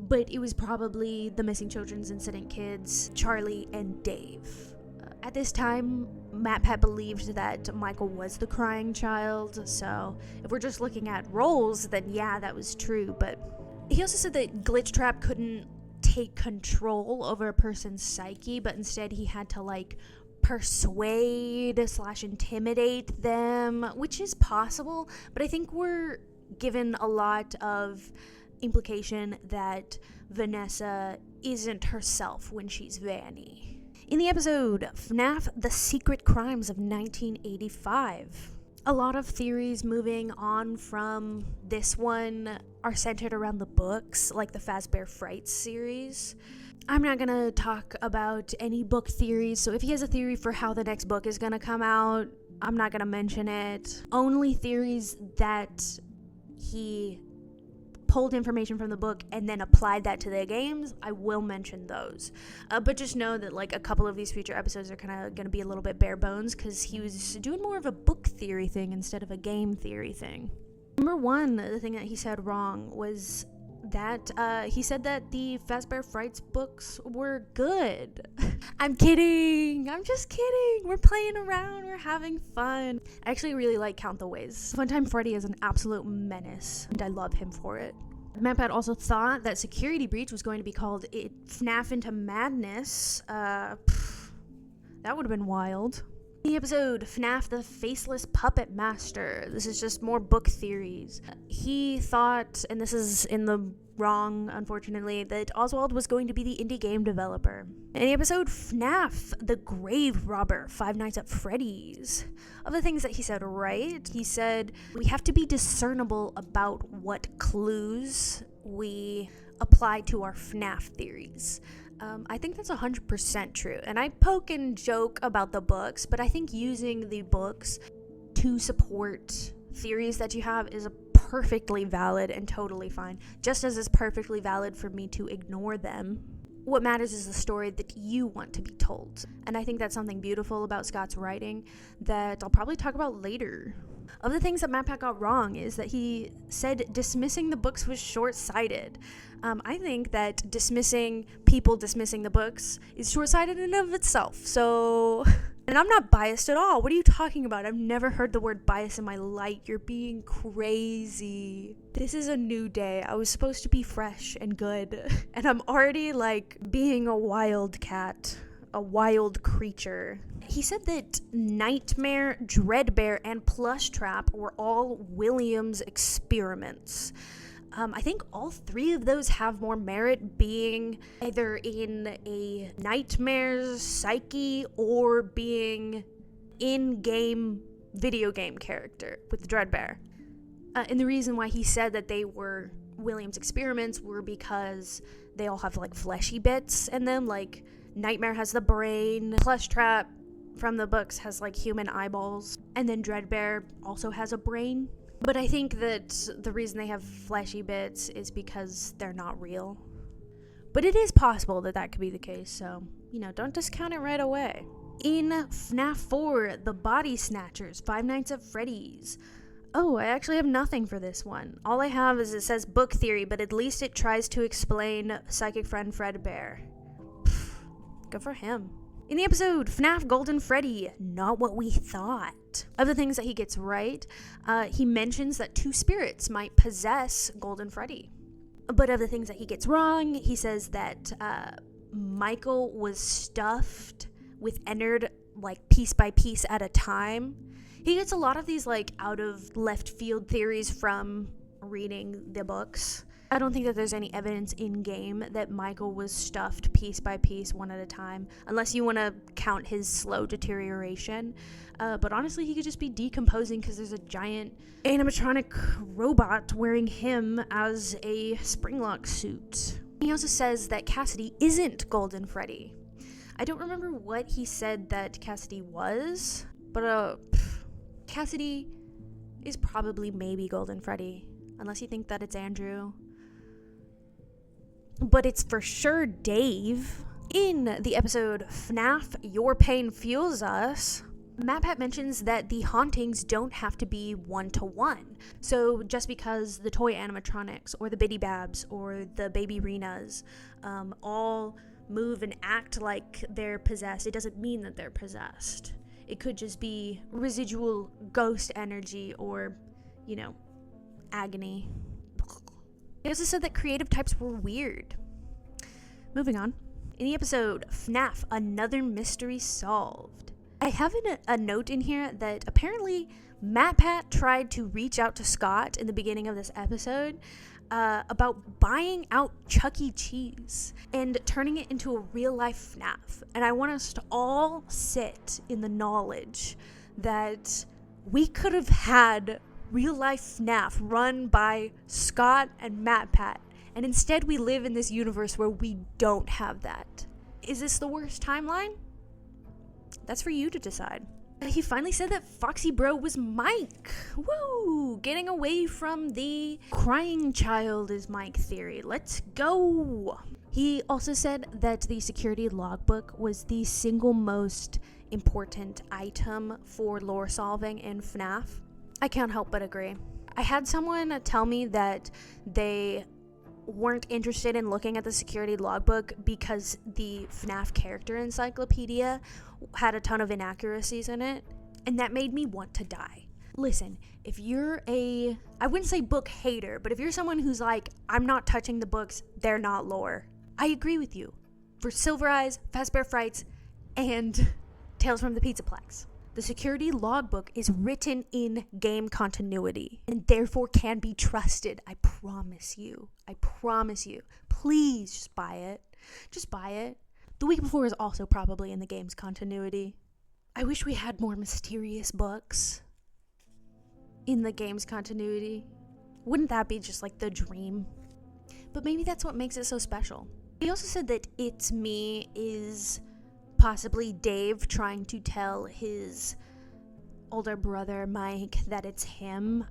but it was probably the missing children's incident kids, Charlie and Dave. At this time, MatPat believed that Michael was the crying child, so if we're just looking at roles, then yeah, that was true, but he also said that glitchtrap couldn't take control over a person's psyche, but instead he had to like persuade/intimidate them, which is possible, but I think we're given a lot of implication that Vanessa isn't herself when she's Vanny. In the episode FNAF: The Secret Crimes of 1985, a lot of theories moving on from this one are centered around the books, like the Fazbear Frights series. I'm not gonna talk about any book theories, so if he has a theory for how the next book is gonna come out, I'm not gonna mention it. Only theories that he pulled information from the book and then applied that to the games, I will mention those. But just know that like a couple of these future episodes are kind of going to be a little bit bare bones because he was doing more of a book theory thing instead of a game theory thing. Number one, the thing that he said wrong was that he said that the Fazbear Frights books were good. I'm kidding. I'm just kidding. We're playing around. We're having fun. I actually really like Count the Ways. Funtime Freddy is an absolute menace, and I love him for it. MatPat also thought that Security Breach was going to be called FNAF Into Madness. That would have been wild. The episode FNAF the Faceless Puppet Master. This is just more book theories. He thought, and this is in the wrong unfortunately, that Oswald was going to be the indie game developer. In the episode FNAF the Grave Robber, Five Nights at Freddy's. Of the things that he said right, he said we have to be discernible about what clues we apply to our FNAF theories. I think that's 100% true. And I poke and joke about the books, but I think using the books to support theories that you have is perfectly valid and totally fine. Just as it's perfectly valid for me to ignore them. What matters is the story that you want to be told. And I think that's something beautiful about Scott's writing that I'll probably talk about later. Of the things that MatPat got wrong is that he said dismissing the books was short-sighted. I think that people dismissing the books is short-sighted in and of itself. So, and I'm not biased at all. What are you talking about? I've never heard the word bias in my life. You're being crazy. This is a new day. I was supposed to be fresh and good. And I'm already like being a wildcat. A wild creature. He said that Nightmare, Dreadbear, and Plushtrap were all Williams' experiments. I think all 3 of those have more merit being either in a Nightmare's psyche or being in-game video game character with Dreadbear. And the reason why he said that they were Williams' experiments were because they all have like fleshy bits in them, like Nightmare has the brain, Plushtrap from the books has like human eyeballs, and then Dreadbear also has a brain. But I think that the reason they have fleshy bits is because they're not real. But it is possible that that could be the case, so, don't discount it right away. In FNAF 4, The Body Snatchers, Five Nights at Freddy's. Oh, I actually have nothing for this one. All I have is it says book theory, but at least it tries to explain Psychic Friend FREDDY'S. Good for him. In the episode FNAF Golden Freddy, Not What We Thought. Of the things that he gets right, he mentions that 2 spirits might possess Golden Freddy. But of the things that he gets wrong, he says that Michael was stuffed with Ennard like piece by piece at a time. He gets a lot of these like out of left field theories from reading the books. I don't think that there's any evidence in-game that Michael was stuffed piece by piece, one at a time, unless you want to count his slow deterioration. But honestly, he could just be decomposing because there's a giant animatronic robot wearing him as a springlock suit. He also says that Cassidy isn't Golden Freddy. I don't remember what he said that Cassidy was, but Cassidy is probably maybe Golden Freddy, unless you think that it's Andrew. but it's for sure Dave. In the episode FNAF Your Pain Fuels Us, MatPat mentions that the hauntings don't have to be one-to-one. So just because the toy animatronics or the Biddy Babs or the Baby Renas all move and act like they're possessed, it doesn't mean that they're possessed. It could just be residual ghost energy or, agony. It also said that creative types were weird. Moving on. In the episode FNAF Another Mystery Solved, I have a note in here that apparently MatPat tried to reach out to Scott in the beginning of this episode about buying out Chuck E. Cheese and turning it into a real-life FNAF. And I want us to all sit in the knowledge that we could have had real-life FNAF run by Scott and MatPat. And instead we live in this universe where we don't have that. Is this the worst timeline? That's for you to decide. He finally said that Foxy Bro was Mike. Woo! Getting away from the crying child is Mike theory. Let's go! He also said that the security logbook was the single most important item for lore solving in FNAF. I can't help but agree. I had someone tell me that they weren't interested in looking at the security logbook because the FNAF character encyclopedia had a ton of inaccuracies in it, and that made me want to die. Listen, if you're I wouldn't say book hater, but if you're someone who's like, I'm not touching the books, they're not lore, I agree with you. For Silver Eyes, Fazbear Frights, and Tales from the Pizzaplex. The security logbook is written in game continuity and therefore can be trusted. I promise you. Please just buy it. Just buy it. The Week Before is also probably in the game's continuity. I wish we had more mysterious books in the game's continuity. Wouldn't that be just like the dream? But maybe that's what makes it so special. He also said that It's Me is possibly Dave trying to tell his older brother Mike that it's him.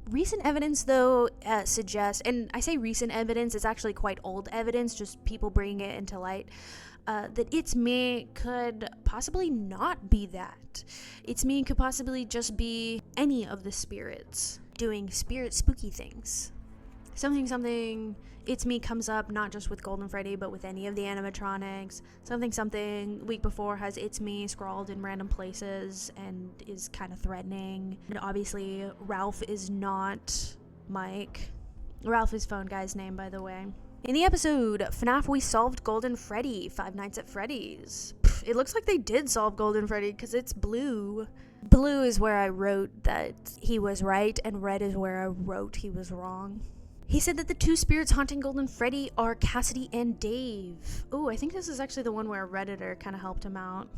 Recent evidence though suggests, and I say recent evidence, it's actually quite old evidence, just people bringing it into light, that It's Me could possibly not be that. It's Me could possibly just be any of the spirits doing spooky things. Something, It's Me comes up not just with Golden Freddy, but with any of the animatronics. Something, Week Before has It's Me scrawled in random places and is kind of threatening. And obviously, Ralph is not Mike. Ralph is Phone Guy's name, by the way. In the episode FNAF We Solved Golden Freddy, Five Nights at Freddy's. It looks like they did solve Golden Freddy because it's blue. Blue is where I wrote that he was right, and red is where I wrote he was wrong. He said that the two spirits haunting Golden Freddy are Cassidy and Dave. Oh, I think this is actually the one where a Redditor kind of helped him out.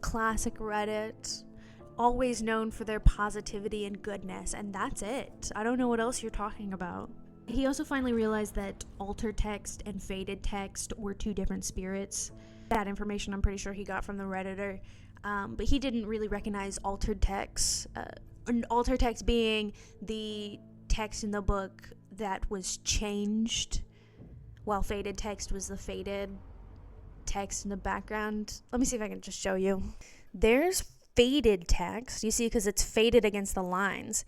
Classic Reddit. Always known for their positivity and goodness, and that's it. I don't know what else you're talking about. He also finally realized that altered text and faded text were two different spirits. That information I'm pretty sure he got from the Redditor. But he didn't really recognize altered text. Altered text being the text in the book that was changed, while faded text was the faded text in the background. Let me see if I can just show you. There's faded text, you see, because it's faded against the lines.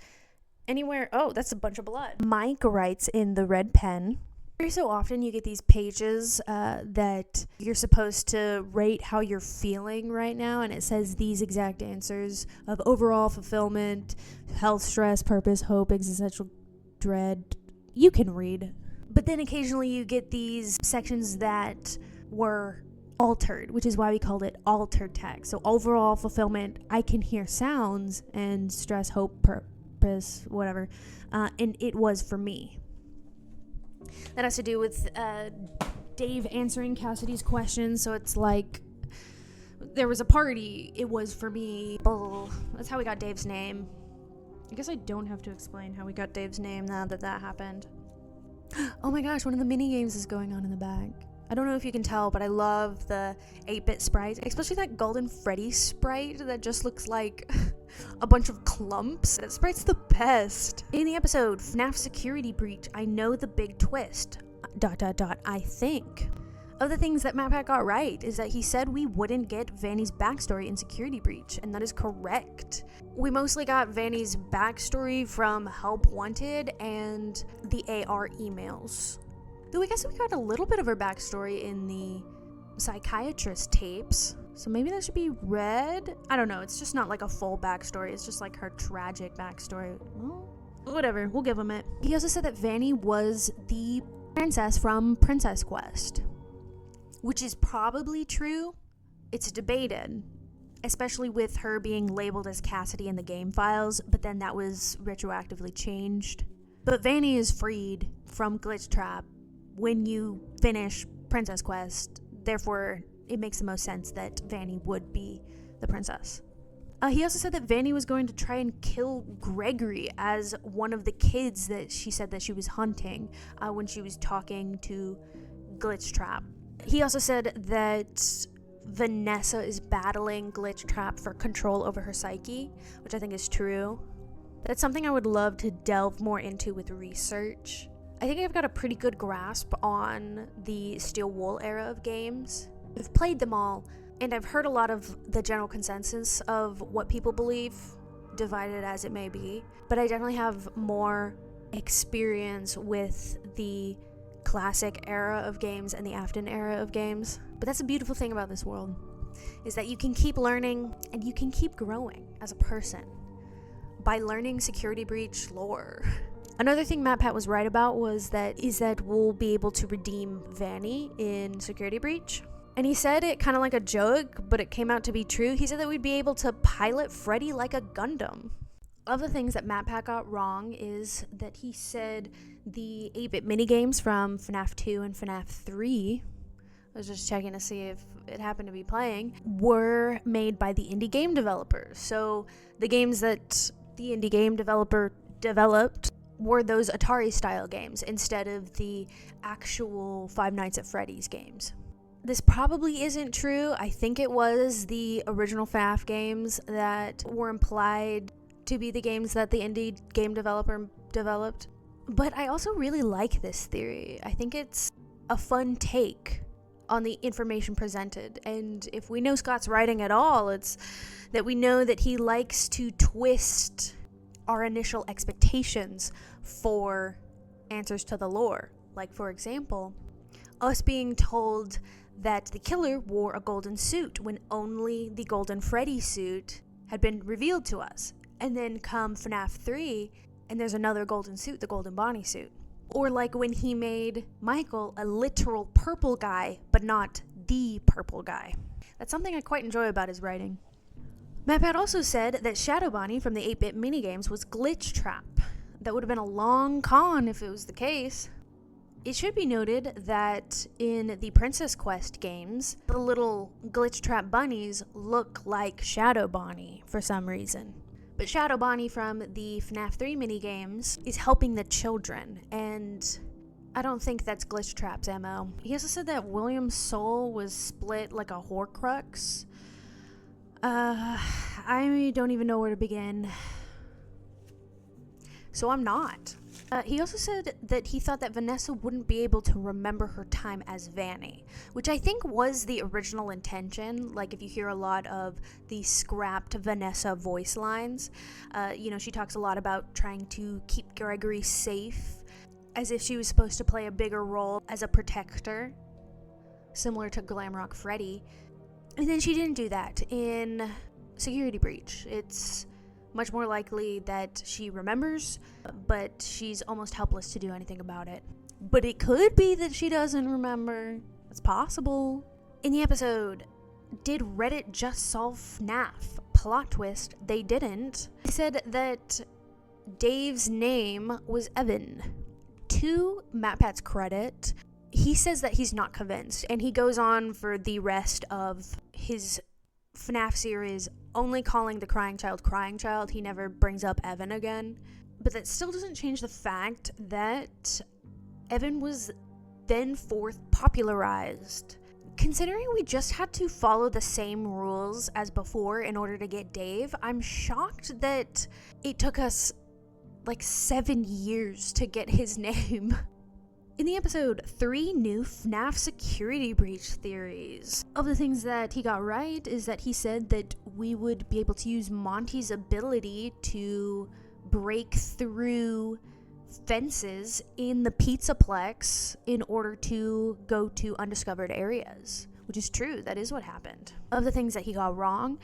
Anywhere, oh, that's a bunch of blood. Mike writes in the red pen. Every so often you get these pages that you're supposed to rate how you're feeling right now, and it says these exact answers of overall fulfillment, health, stress, purpose, hope, existential dread. You can read. But then occasionally you get these sections that were altered, which is why we called it altered text. So overall fulfillment, I can hear sounds, and stress, hope, purpose, whatever, and it was for me. That has to do with Dave answering Cassidy's questions. So it's like, there was a party, it was for me. That's how we got Dave's name. I guess I don't have to explain how we got Dave's name now that happened. Oh my gosh, one of the mini games is going on in the back. I don't know if you can tell, but I love the 8-bit sprites, especially that Golden Freddy sprite that just looks like a bunch of clumps. That sprite's the best. In the episode FNAF Security Breach, I know the big twist. I think. Of the things that MatPat got right is that he said we wouldn't get Vanny's backstory in Security Breach, and that is correct. We mostly got Vanny's backstory from Help Wanted and the AR emails. Though I guess we got a little bit of her backstory in the psychiatrist tapes, so maybe that should be read? I don't know, it's just not like a full backstory, it's just like her tragic backstory. Well, whatever, we'll give him it. He also said that Vanny was the princess from Princess Quest, which is probably true. It's debated, especially with her being labeled as Cassidy in the game files, but then that was retroactively changed. But Vanny is freed from glitchtrap when you finish Princess Quest, therefore it makes the most sense that Vanny would be the princess. He also said that Vanny was going to try and kill Gregory as one of the kids that she said that she was hunting when she was talking to glitchtrap. He also said that Vanessa is battling glitchtrap for control over her psyche, which I think is true. That's something I would love to delve more into with research. I think I've got a pretty good grasp on the Steel Wool era of games. I've played them all, and I've heard a lot of the general consensus of what people believe, divided as it may be, but I definitely have more experience with the classic era of games and the Afton era of games. But that's a beautiful thing about this world, is that you can keep learning and you can keep growing as a person by learning Security Breach lore. Another thing MatPat was right about is that we'll be able to redeem Vanny in Security Breach. And he said it kind of like a joke, but it came out to be true. He said that we'd be able to pilot Freddy like a Gundam. Of the things that MatPat got wrong is that he said the 8-bit minigames from FNAF 2 and FNAF 3, I was just checking to see if it happened to be playing, were made by the indie game developers. So the games that the indie game developer developed were those Atari-style games instead of the actual Five Nights at Freddy's games. This probably isn't true. I think it was the original FNAF games that were implied to be the games that the indie game developer developed. But I also really like this theory. I think it's a fun take on the information presented. And if we know Scott's writing at all, it's that we know that he likes to twist our initial expectations for answers to the lore. Like, for example, us being told that the killer wore a golden suit when only the golden Freddy suit had been revealed to us. And then come FNAF 3, and there's another golden suit, the golden Bonnie suit. Or like when he made Michael a literal purple guy, but not the purple guy. That's something I quite enjoy about his writing. MatPat also said that Shadow Bonnie from the 8-bit minigames was glitchtrap. That would have been a long con if it was the case. It should be noted that in the Princess Quest games, the little glitchtrap bunnies look like Shadow Bonnie for some reason. But Shadow Bonnie from the FNAF 3 minigames is helping the children, and I don't think that's glitchtrap's MO. He also said that William's soul was split like a Horcrux. I don't even know where to begin. So I'm not. He also said that he thought that Vanessa wouldn't be able to remember her time as Vanny, which I think was the original intention. Like, if you hear a lot of the scrapped Vanessa voice lines, she talks a lot about trying to keep Gregory safe, as if she was supposed to play a bigger role as a protector, similar to Glamrock Freddy. And then she didn't do that in Security Breach. It's much more likely that she remembers, but she's almost helpless to do anything about it. But it could be that she doesn't remember. It's possible. In the episode, did Reddit just solve FNAF? Plot twist, they didn't. They said that Dave's name was Evan. To MatPat's credit, he says that he's not convinced, and he goes on for the rest of his FNAF series only calling the crying child. He never brings up Evan again. But that still doesn't change the fact that Evan was then fourth popularized. Considering we just had to follow the same rules as before in order to get Dave, I'm shocked that it took us like 7 years to get his name. In the episode, 3 new FNAF security breach theories. Of the things that he got right is that he said that we would be able to use Monty's ability to break through fences in the Pizzaplex in order to go to undiscovered areas, which is true. That is what happened. Of the things that he got wrong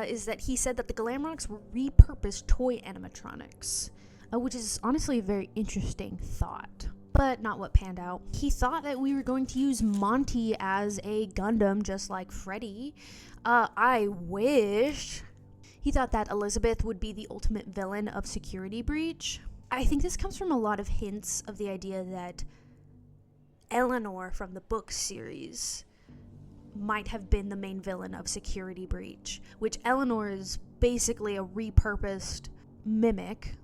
is that he said that the Glamrocks were repurposed toy animatronics, which is honestly a very interesting thought, but not what panned out. He thought that we were going to use Monty as a Gundam just like Freddy. I wish. He thought that Elizabeth would be the ultimate villain of Security Breach. I think this comes from a lot of hints of the idea that Eleanor from the book series might have been the main villain of Security Breach, which Eleanor is basically a repurposed mimic,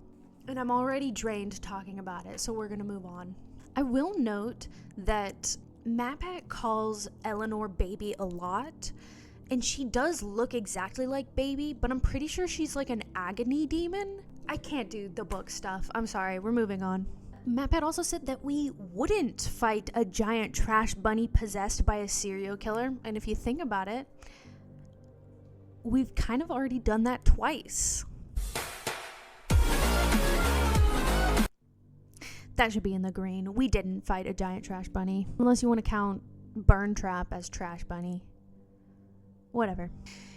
and I'm already drained talking about it, so we're gonna move on. I will note that MatPat calls Eleanor Baby a lot, and she does look exactly like Baby, but I'm pretty sure she's like an agony demon. I can't do the book stuff. I'm sorry, we're moving on. MatPat also said that we wouldn't fight a giant trash bunny possessed by a serial killer, and if you think about it, we've kind of already done that twice. That should be in the green. We didn't fight a giant trash bunny, unless you want to count Burn Trap as trash bunny. Whatever.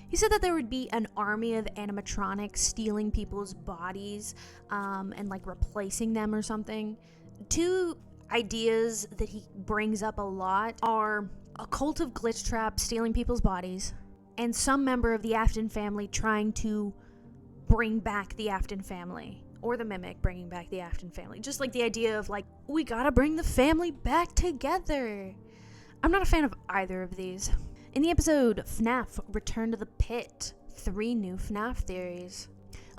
He said that there would be an army of animatronics stealing people's bodies and like replacing them or something. 2 ideas that he brings up a lot are a cult of glitchtrap stealing people's bodies and some member of the Afton family trying to bring back the Afton family, or the mimic bringing back the Afton family. Just like the idea of like, we gotta bring the family back together. I'm not a fan of either of these. In the episode, FNAF Return to the Pit, 3 new FNAF theories.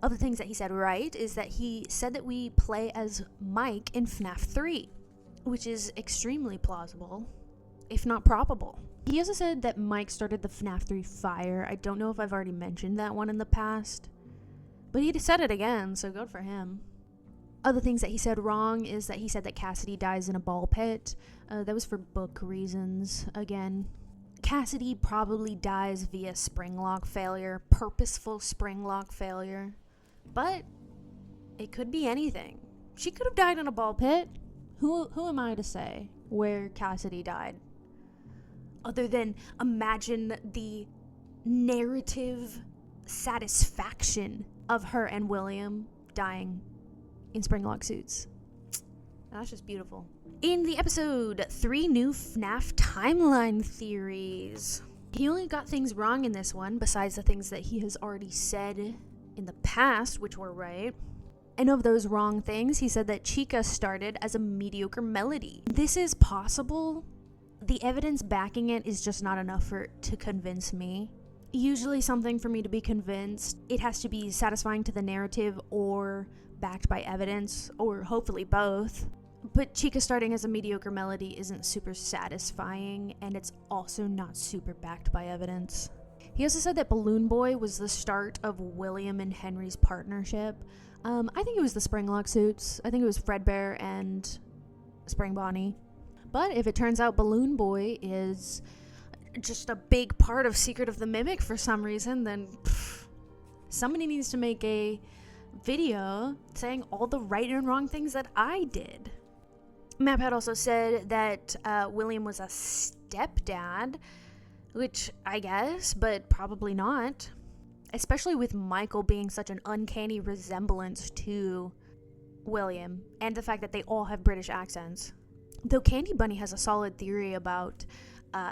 Of the things that he said right is that he said that we play as Mike in FNAF 3, which is extremely plausible, if not probable. He also said that Mike started the FNAF 3 fire. I don't know if I've already mentioned that one in the past, but he said it again, so good for him. Other things that he said wrong is that he said that Cassidy dies in a ball pit. That was for book reasons, again. Cassidy probably dies via spring lock failure, purposeful spring lock failure. But it could be anything. She could have died in a ball pit. Who am I to say where Cassidy died? Other than imagine the narrative satisfaction of her and William dying in spring lock suits. That's just beautiful. In the episode, 3 new FNAF timeline theories. He only got things wrong in this one, besides the things that he has already said in the past, which were right. And of those wrong things, he said that Chica started as a mediocre melody. This is possible. The evidence backing it is just not enough to convince me. Usually something for me to be convinced, it has to be satisfying to the narrative or backed by evidence, or hopefully both. But Chica starting as a mediocre melody isn't super satisfying, and it's also not super backed by evidence. He also said that Balloon Boy was the start of William and Henry's partnership. I think it was the Springlock suits. I think it was Fredbear and Spring Bonnie. But if it turns out Balloon Boy is just a big part of Secret of the Mimic for some reason, then somebody needs to make a video saying all the right and wrong things that I did. MatPat also said that William was a stepdad, which I guess, but probably not. Especially with Michael being such an uncanny resemblance to William, and the fact that they all have British accents. Though Candy Bunny has a solid theory about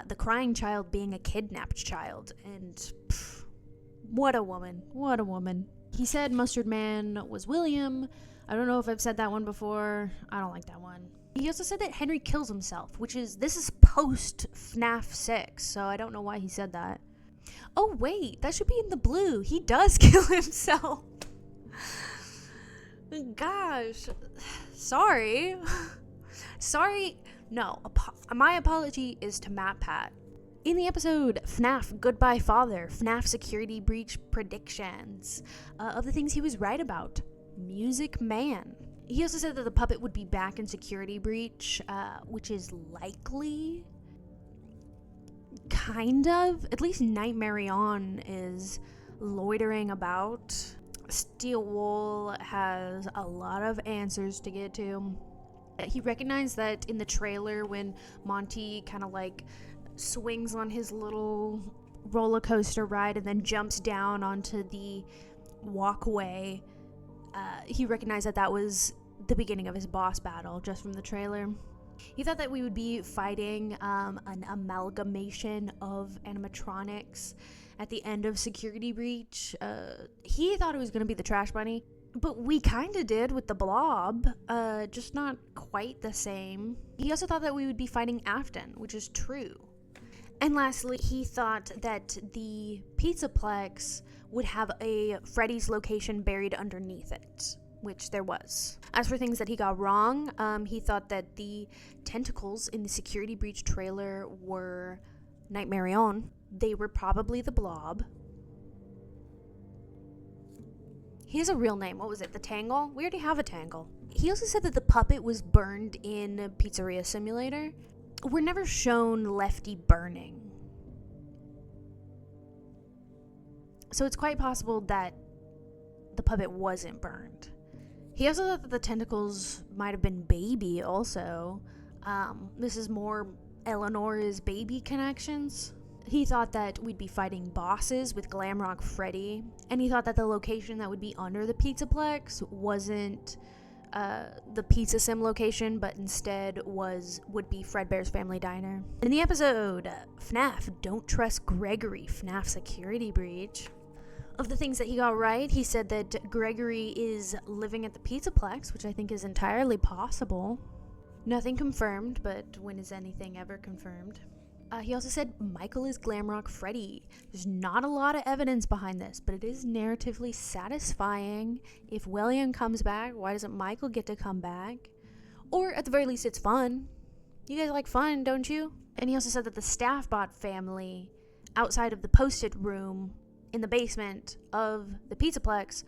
the crying child being a kidnapped child, and what a woman, what a woman. He said Mustard Man was William. I don't know if I've said that one before. I don't like that one. He also said that Henry kills himself, this is post FNAF 6, so I don't know why he said that. Oh wait, that should be in the blue. He does kill himself. Gosh. Sorry. No, my apology is to MatPat. In the episode, FNAF Goodbye Father, FNAF Security Breach Predictions. Of the things he was right about. Music Man. He also said that the puppet would be back in security breach, which is likely. Kind of. At least Nightmare On is loitering about. Steel Wool has a lot of answers to get to. He recognized that in the trailer when Monty kind of like swings on his little roller coaster ride and then jumps down onto the walkway, he recognized that that was the beginning of his boss battle just from the trailer. He thought that we would be fighting an amalgamation of animatronics at the end of Security Breach. He thought it was going to be the Trash Bunny, but we kind of did with the Blob, just not quite the same. He also thought that we would be fighting Afton, which is true. And lastly, he thought that the Pizzaplex would have a Freddy's location buried underneath it, which there was. As for things that he got wrong, he thought that the tentacles in the Security Breach trailer were Nightmare On. They were probably the Blob. He has a real name. What was it? The Tangle? We already have a Tangle. He also said that the puppet was burned in Pizzeria Simulator. We're never shown Lefty burning. So it's quite possible that the puppet wasn't burned. He also thought that the tentacles might have been Baby also. This is more Eleanor's Baby connections. He thought that we'd be fighting bosses with Glamrock Freddy. And he thought that the location that would be under the Pizzaplex wasn't the Pizza Sim location, but instead would be Fredbear's Family Diner. In the episode, FNAF Don't Trust Gregory, FNAF Security Breach. Of the things that he got right, he said that Gregory is living at the Pizzaplex, which I think is entirely possible. Nothing confirmed, but when is anything ever confirmed? He also said Michael is Glamrock Freddy. There's not a lot of evidence behind this, but it is narratively satisfying. If William comes back, why doesn't Michael get to come back? Or at the very least, it's fun. You guys like fun, don't you? And he also said that the Staffbot family outside of the posted room in the basement of the Pizzaplex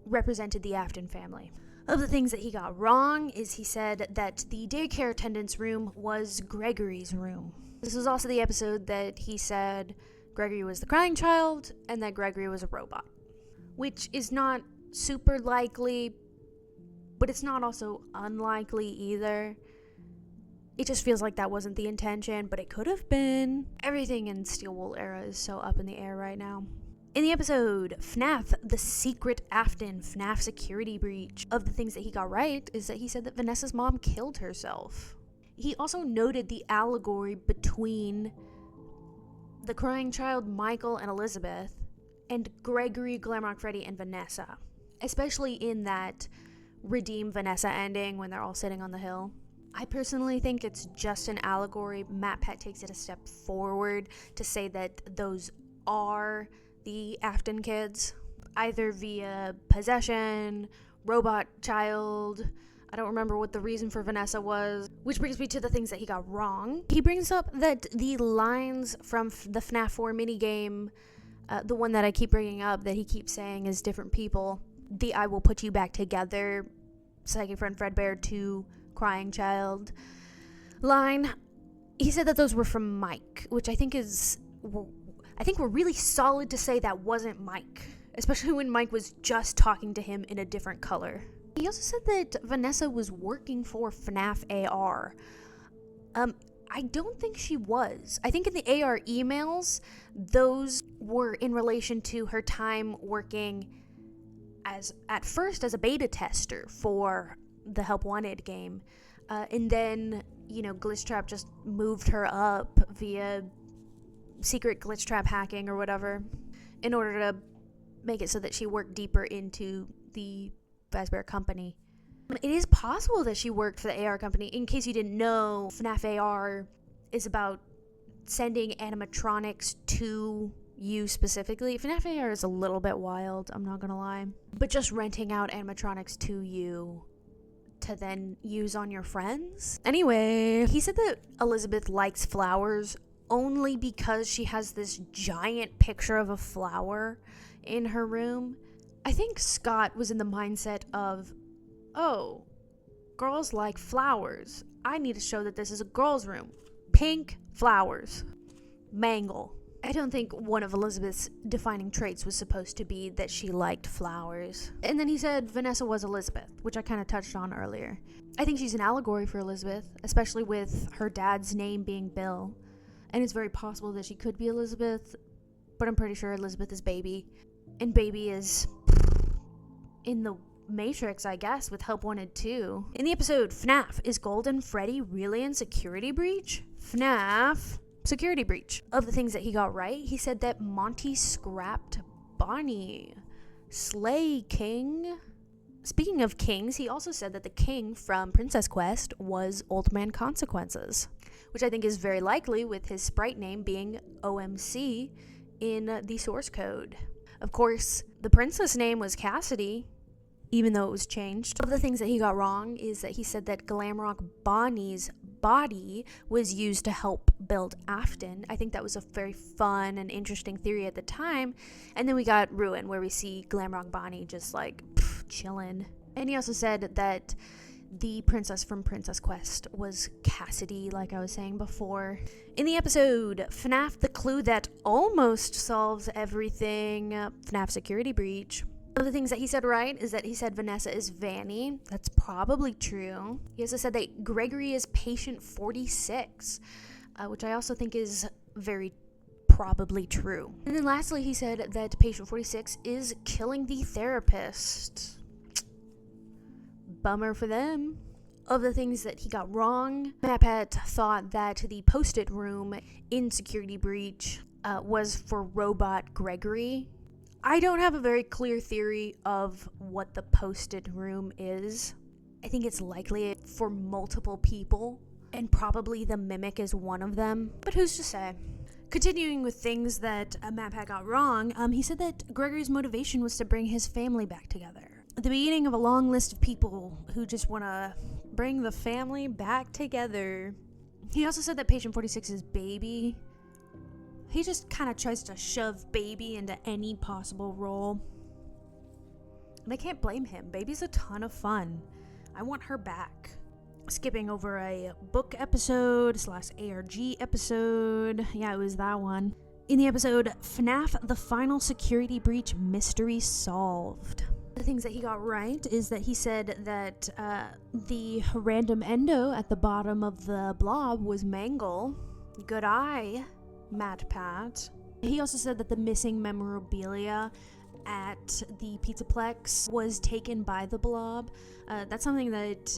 represented the Afton family. Of the things that he got wrong is he said that the daycare attendant's room was Gregory's room. This was also the episode that he said Gregory was the crying child and that Gregory was a robot, which is not super likely, but it's not also unlikely either. It just feels like that wasn't the intention, but it could have been. Everything in Steel Wool era is so up in the air right now. In the episode, FNAF, The Secret Afton, FNAF Security Breach, of the things that he got right is that he said that Vanessa's mom killed herself. He also noted the allegory between the crying child Michael and Elizabeth and Gregory, Glamrock Freddy, and Vanessa, especially in that Redeem Vanessa ending when they're all sitting on the hill. I personally think it's just an allegory. MatPat takes it a step forward to say that those are the Afton kids, either via possession, robot child. I don't remember what the reason for Vanessa was, which brings me to the things that he got wrong. He brings up that the lines from the FNAF 4 minigame, the one that I keep bringing up that he keeps saying is different people, the I will put you back together, Psychic Friend Fredbear to Crying Child line, he said that those were from Mike, which I think we're really solid to say that wasn't Mike, especially when Mike was just talking to him in a different color. He also said that Vanessa was working for FNAF AR. I don't think she was. I think in the AR emails, those were in relation to her time working at first as a beta tester for the Help Wanted game. And then, Glitchtrap just moved her up via secret glitchtrap hacking or whatever in order to make it so that she worked deeper into the Fazbear company. It is possible that she worked for the AR company. In case you didn't know, FNAF AR is about sending animatronics to you specifically. FNAF AR is a little bit wild, I'm not gonna lie. But just renting out animatronics to you to then use on your friends. Anyway, he said that Elizabeth likes flowers only because she has this giant picture of a flower in her room. I think Scott was in the mindset of oh, girls like flowers. I need to show that this is a girl's room. Pink flowers. Mangle. I don't think one of Elizabeth's defining traits was supposed to be that she liked flowers. And then he said Vanessa was Elizabeth, which I kind of touched on earlier. I think she's an allegory for Elizabeth, especially with her dad's name being Bill. And it's very possible that she could be Elizabeth, but I'm pretty sure Elizabeth is Baby. And Baby is in the Matrix, I guess, with Help Wanted 2. In the episode, FNAF, is Golden Freddy really in security breach? FNAF, security breach. Of the things that he got right, he said that Monty scrapped Bonnie. Slay King. Speaking of kings, he also said that the king from Princess Quest was Old Man Consequences, which I think is very likely with his sprite name being OMC in the source code. Of course, the princess name was Cassidy, even though it was changed. One of the things that he got wrong is that he said that Glamrock Bonnie's body was used to help build Afton. I think that was a very fun and interesting theory at the time. And then we got Ruin, where we see Glamrock Bonnie just like chilling. And he also said that the princess from Princess Quest was Cassidy, like I was saying before. In the episode, FNAF, the clue that almost solves everything, FNAF security breach. One of the things that he said right is that he said Vanessa is Vanny. That's probably true. He also said that Gregory is patient 46, which I also think is very probably true. And then lastly, he said that patient 46 is killing the therapist. Bummer for them. Of the things that he got wrong, MatPat thought that the post-it room in security breach was for robot Gregory. I don't have a very clear theory of what the post-it room is. I think it's likely for multiple people, and probably the mimic is one of them, but who's to say? Continuing with things that MatPat got wrong, he said that Gregory's motivation was to bring his family back together. At the beginning of a long list of people who just want to bring the family back together. He also said that patient 46 is Baby. He just kind of tries to shove Baby into any possible role. And I can't blame him. Baby's a ton of fun. I want her back. Skipping over a book episode / ARG episode. Yeah, it was that one. In the episode, FNAF, the final security breach mystery solved. The things that he got right is that he said that the random endo at the bottom of the blob was Mangle. Good eye, MatPat. He also said that the missing memorabilia at the Pizzaplex was taken by the blob. That's something that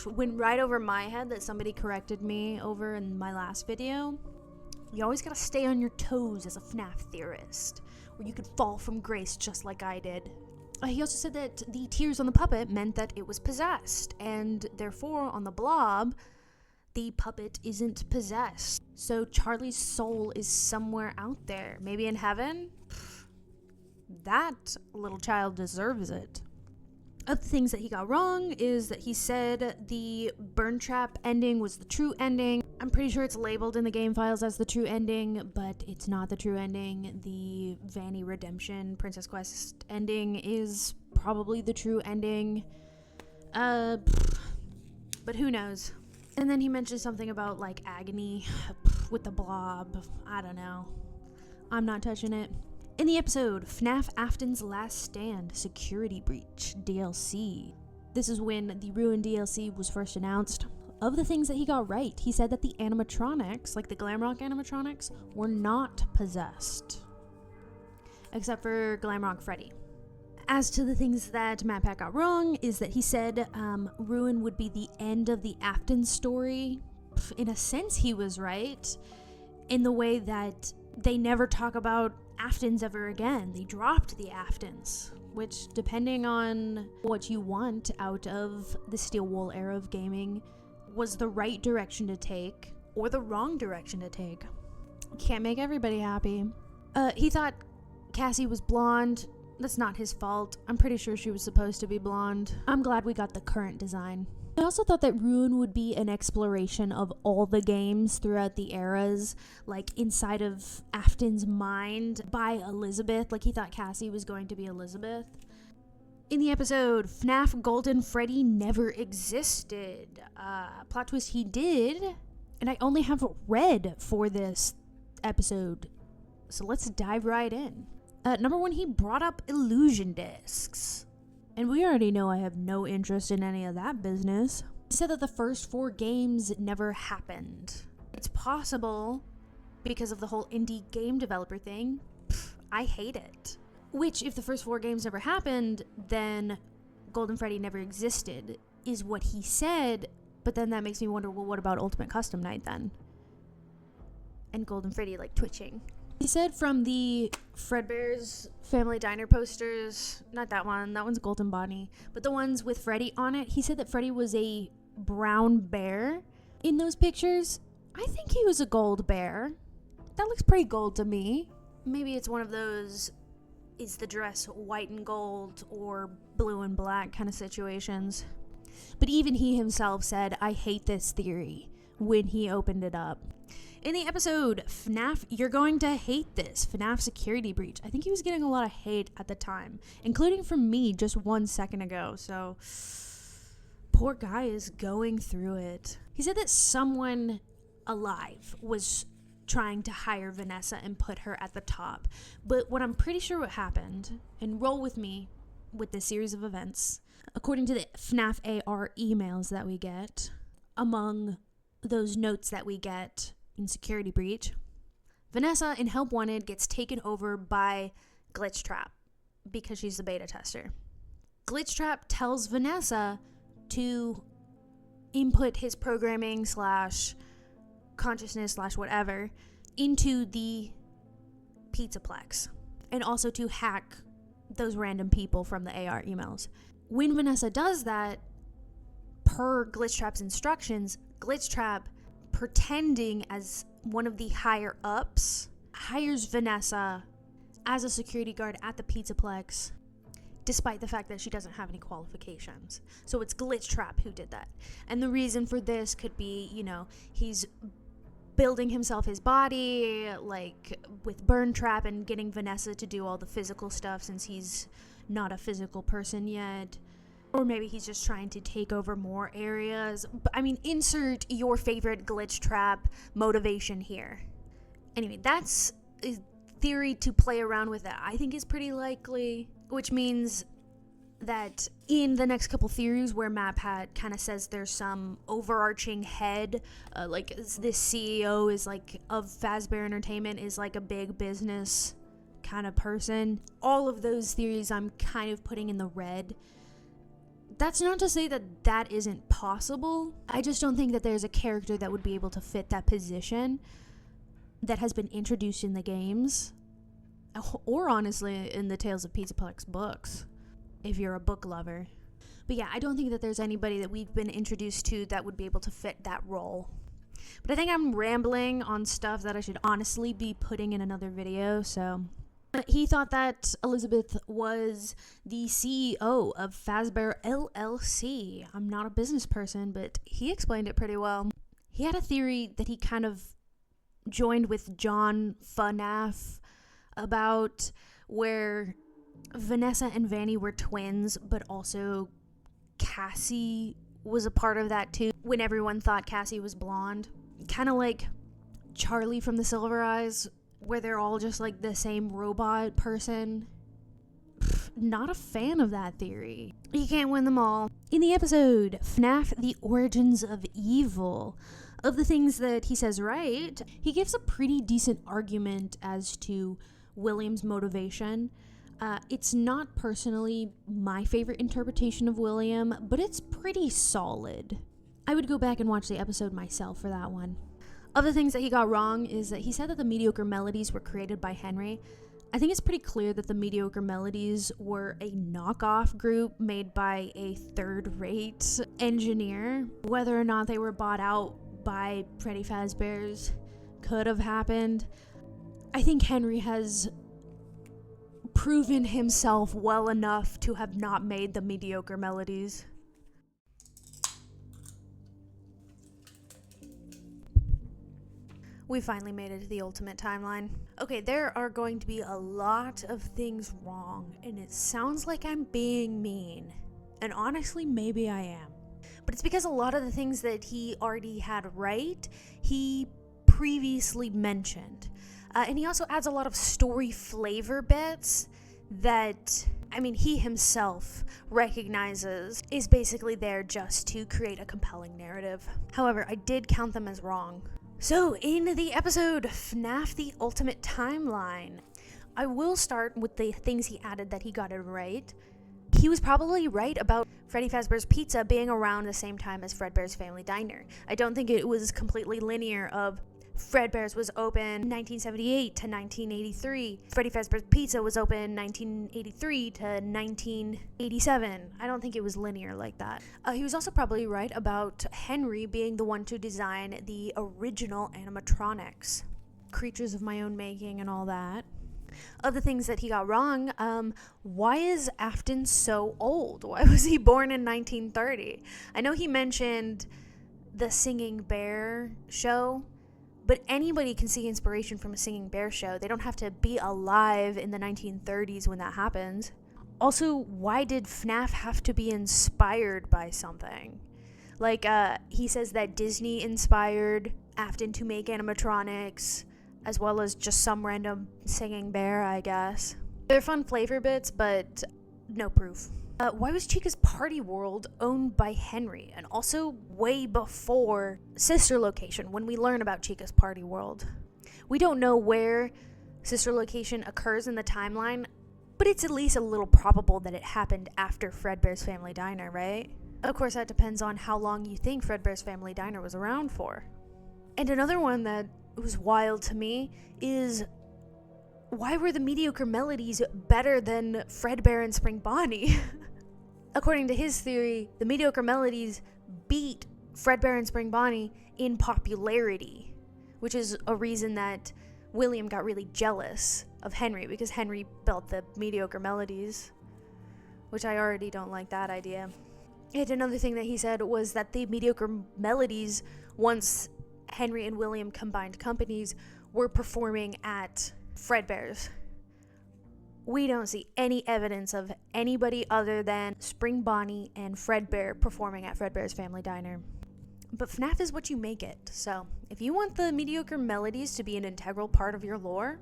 went right over my head that somebody corrected me over in my last video. You always gotta stay on your toes as a FNAF theorist, or you could fall from grace just like I did. He also said that the tears on the puppet meant that it was possessed, and therefore on the blob, the puppet isn't possessed. So Charlie's soul is somewhere out there, maybe in heaven? That little child deserves it. Of the things that he got wrong is that he said the burn trap ending was the true ending. I'm pretty sure it's labeled in the game files as the true ending, but it's not the true ending. The Vanny Redemption Princess Quest ending is probably the true ending. But who knows? And then he mentioned something about like agony with the blob. I don't know. I'm not touching it. In the episode, FNAF Afton's Last Stand Security Breach DLC. This is when the Ruin DLC was first announced. Of the things that he got right, he said that the animatronics, like the Glamrock animatronics, were not possessed. Except for Glamrock Freddy. As to the things that MatPat got wrong, is that he said Ruin would be the end of the Afton story. In a sense, he was right. In the way that they never talk about Aftons ever again. They dropped the Aftons, which, depending on what you want out of the Steel Wool era of gaming, was the right direction to take or the wrong direction to take. Can't make everybody happy. He thought Cassie was blonde. That's not his fault. I'm pretty sure she was supposed to be blonde. I'm glad we got the current design. I also thought that Ruin would be an exploration of all the games throughout the eras, like inside of Afton's mind by Elizabeth. Like he thought Cassie was going to be Elizabeth. In the episode, FNAF Golden Freddy never existed. Plot twist, he did. And I only have red for this episode. So let's dive right in. Number 1, he brought up illusion discs. And we already know I have no interest in any of that business. He said that the first 4 games never happened. It's possible because of the whole indie game developer thing. I hate it. Which, if the first 4 games never happened, then Golden Freddy never existed, is what he said. But then that makes me wonder, well, what about Ultimate Custom Night then? And Golden Freddy, like, twitching. He said from the FREDDY'S Family Diner posters, not that one's Golden Bonnie, but the ones with Freddy on it, he said that Freddy was a brown bear in those pictures. I think he was a gold bear. That looks pretty gold to me. Maybe it's one of those, is the dress white and gold or blue and black kind of situations. But even he himself said, I hate this theory, when he opened it up. In the episode, FNAF, you're going to hate this, FNAF security breach. I think he was getting a lot of hate at the time, including from me just 1 second ago, so poor guy is going through it. He said that someone alive was trying to hire Vanessa and put her at the top. But what I'm pretty sure what happened, and roll with me with this series of events, according to the FNAF AR emails that we get, among those notes that we get in Security Breach, Vanessa in Help Wanted gets taken over by Glitchtrap because she's the beta tester. Glitchtrap tells Vanessa to input his programming / consciousness / whatever into the Pizzaplex, and also to hack those random people from the AR emails. When Vanessa does that, per Glitchtrap's instructions, Glitchtrap, pretending as one of the higher ups, hires Vanessa as a security guard at the Pizzaplex, despite the fact that she doesn't have any qualifications. So it's Glitchtrap who did that. And the reason for this could be, he's building himself his body, like with Burn Trap, and getting Vanessa to do all the physical stuff since he's not a physical person yet. Or maybe he's just trying to take over more areas. But, insert your favorite Glitchtrap motivation here. Anyway, that's a theory to play around with that I think is pretty likely, which means that in the next couple theories where MatPat kind of says there's some overarching head, like this CEO is like of Fazbear Entertainment is like a big business kind of person, all of those theories I'm kind of putting in the red. That's not to say that that isn't possible. I just don't think that there's a character that would be able to fit that position that has been introduced in the games, or honestly in the Tales of Pizzaplex books, if you're a book lover. But yeah, I don't think that there's anybody that we've been introduced to that would be able to fit that role. But I think I'm rambling on stuff that I should honestly be putting in another video, so... He thought that Elizabeth was the CEO of Fazbear LLC. I'm not a business person, but he explained it pretty well. He had a theory that he kind of joined with John FNAF about, where Vanessa and Vanny were twins, but also Cassie was a part of that too, when everyone thought Cassie was blonde. Kind of like Charlie from the Silver Eyes, where they're all just like the same robot person. Not a fan of that theory. You can't win them all. In the episode, FNAF, The Origins of Evil, of the things that he says right, he gives a pretty decent argument as to William's motivation. It's not personally my favorite interpretation of William, but it's pretty solid. I would go back and watch the episode myself for that one. Of the things that he got wrong is that he said that the mediocre melodies were created by Henry. I think it's pretty clear that the mediocre melodies were a knockoff group made by a third-rate engineer. Whether or not they were bought out by Freddy Fazbear's could have happened. I think Henry has proven himself well enough to have not made the mediocre melodies. We finally made it to the ultimate timeline. Okay, there are going to be a lot of things wrong, and it sounds like I'm being mean. And honestly, maybe I am. But it's because a lot of the things that he already had right, he previously mentioned. And he also adds a lot of story flavor bits that, he himself recognizes is basically there just to create a compelling narrative. However, I did count them as wrong. So, in the episode FNAF The Ultimate Timeline, I will start with the things he added that he got it right. He was probably right about Freddy Fazbear's Pizza being around the same time as Fredbear's Family Diner. I don't think it was completely linear of Fredbear's was open 1978 to 1983. Freddy Fazbear's Pizza was open 1983 to 1987. I don't think it was linear like that. He was also probably right about Henry being the one to design the original animatronics. Creatures of my own making and all that. Of the things that he got wrong, why is Afton so old? Why was he born in 1930? I know he mentioned the Singing Bear show, but anybody can see inspiration from a Singing Bear show. They don't have to be alive in the 1930s when that happens. Also, why did FNAF have to be inspired by something? Like, he says that Disney inspired Afton to make animatronics, as well as just some random singing bear, I guess. They're fun flavor bits, but no proof. Why was Chica's Party World owned by Henry? And also way before Sister Location, when we learn about Chica's Party World. We don't know where Sister Location occurs in the timeline, but it's at least a little probable that it happened after Fredbear's Family Diner, right? Of course, that depends on how long you think Fredbear's Family Diner was around for. And another one that was wild to me is, why were the mediocre melodies better than Fredbear and Spring Bonnie? According to his theory, the mediocre melodies beat Fredbear and Spring Bonnie in popularity, which is a reason that William got really jealous of Henry, because Henry built the mediocre melodies, which I already don't like that idea. And another thing that he said was that the mediocre melodies, once Henry and William combined companies, were performing at Fredbear's. We don't see any evidence of anybody other than Spring Bonnie and Fredbear performing at Fredbear's Family Diner. But FNAF is what you make it, so if you want the mediocre melodies to be an integral part of your lore,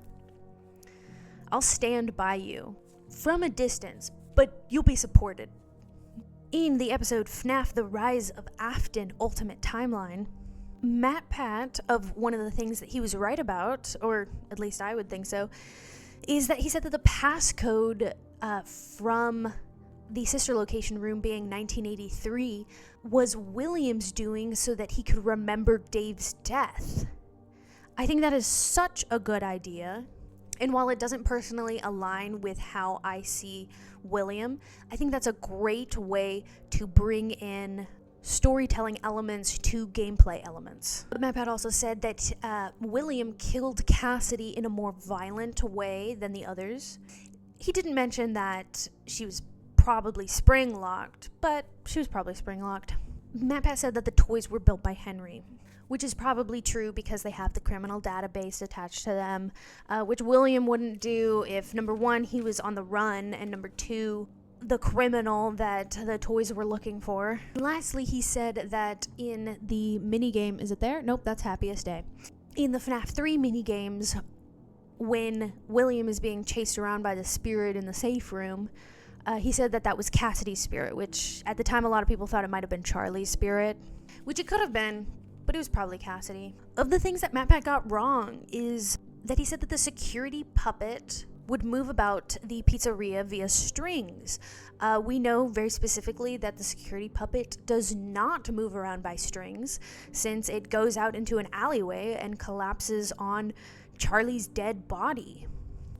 I'll stand by you from a distance, but you'll be supported. In the episode FNAF The Rise of Afton Ultimate Timeline, MatPat, of one of the things that he was right about, or at least I would think so, is that he said that the passcode from the Sister Location room being 1983 was William's doing so that he could remember Dave's death. I think that is such a good idea. And while it doesn't personally align with how I see William, I think that's a great way to bring in storytelling elements to gameplay elements. MatPat also said that William killed Cassidy in a more violent way than the others. He didn't mention that she was probably spring-locked, but she was probably spring-locked. MatPat said that the toys were built by Henry, which is probably true because they have the criminal database attached to them, which William wouldn't do if, number one, he was on the run, and number two, the criminal that the toys were looking for. And lastly, he said that in the minigame, is it there? Nope, that's Happiest Day. In the FNAF 3 minigames, when William is being chased around by the spirit in the safe room, he said that that was Cassidy's spirit, which at the time a lot of people thought it might have been Charlie's spirit, which it could have been, but it was probably Cassidy. Of the things that MatPat got wrong is that he said that the security puppet would move about the pizzeria via strings. We know very specifically that the security puppet does not move around by strings, since it goes out into an alleyway and collapses on Charlie's dead body.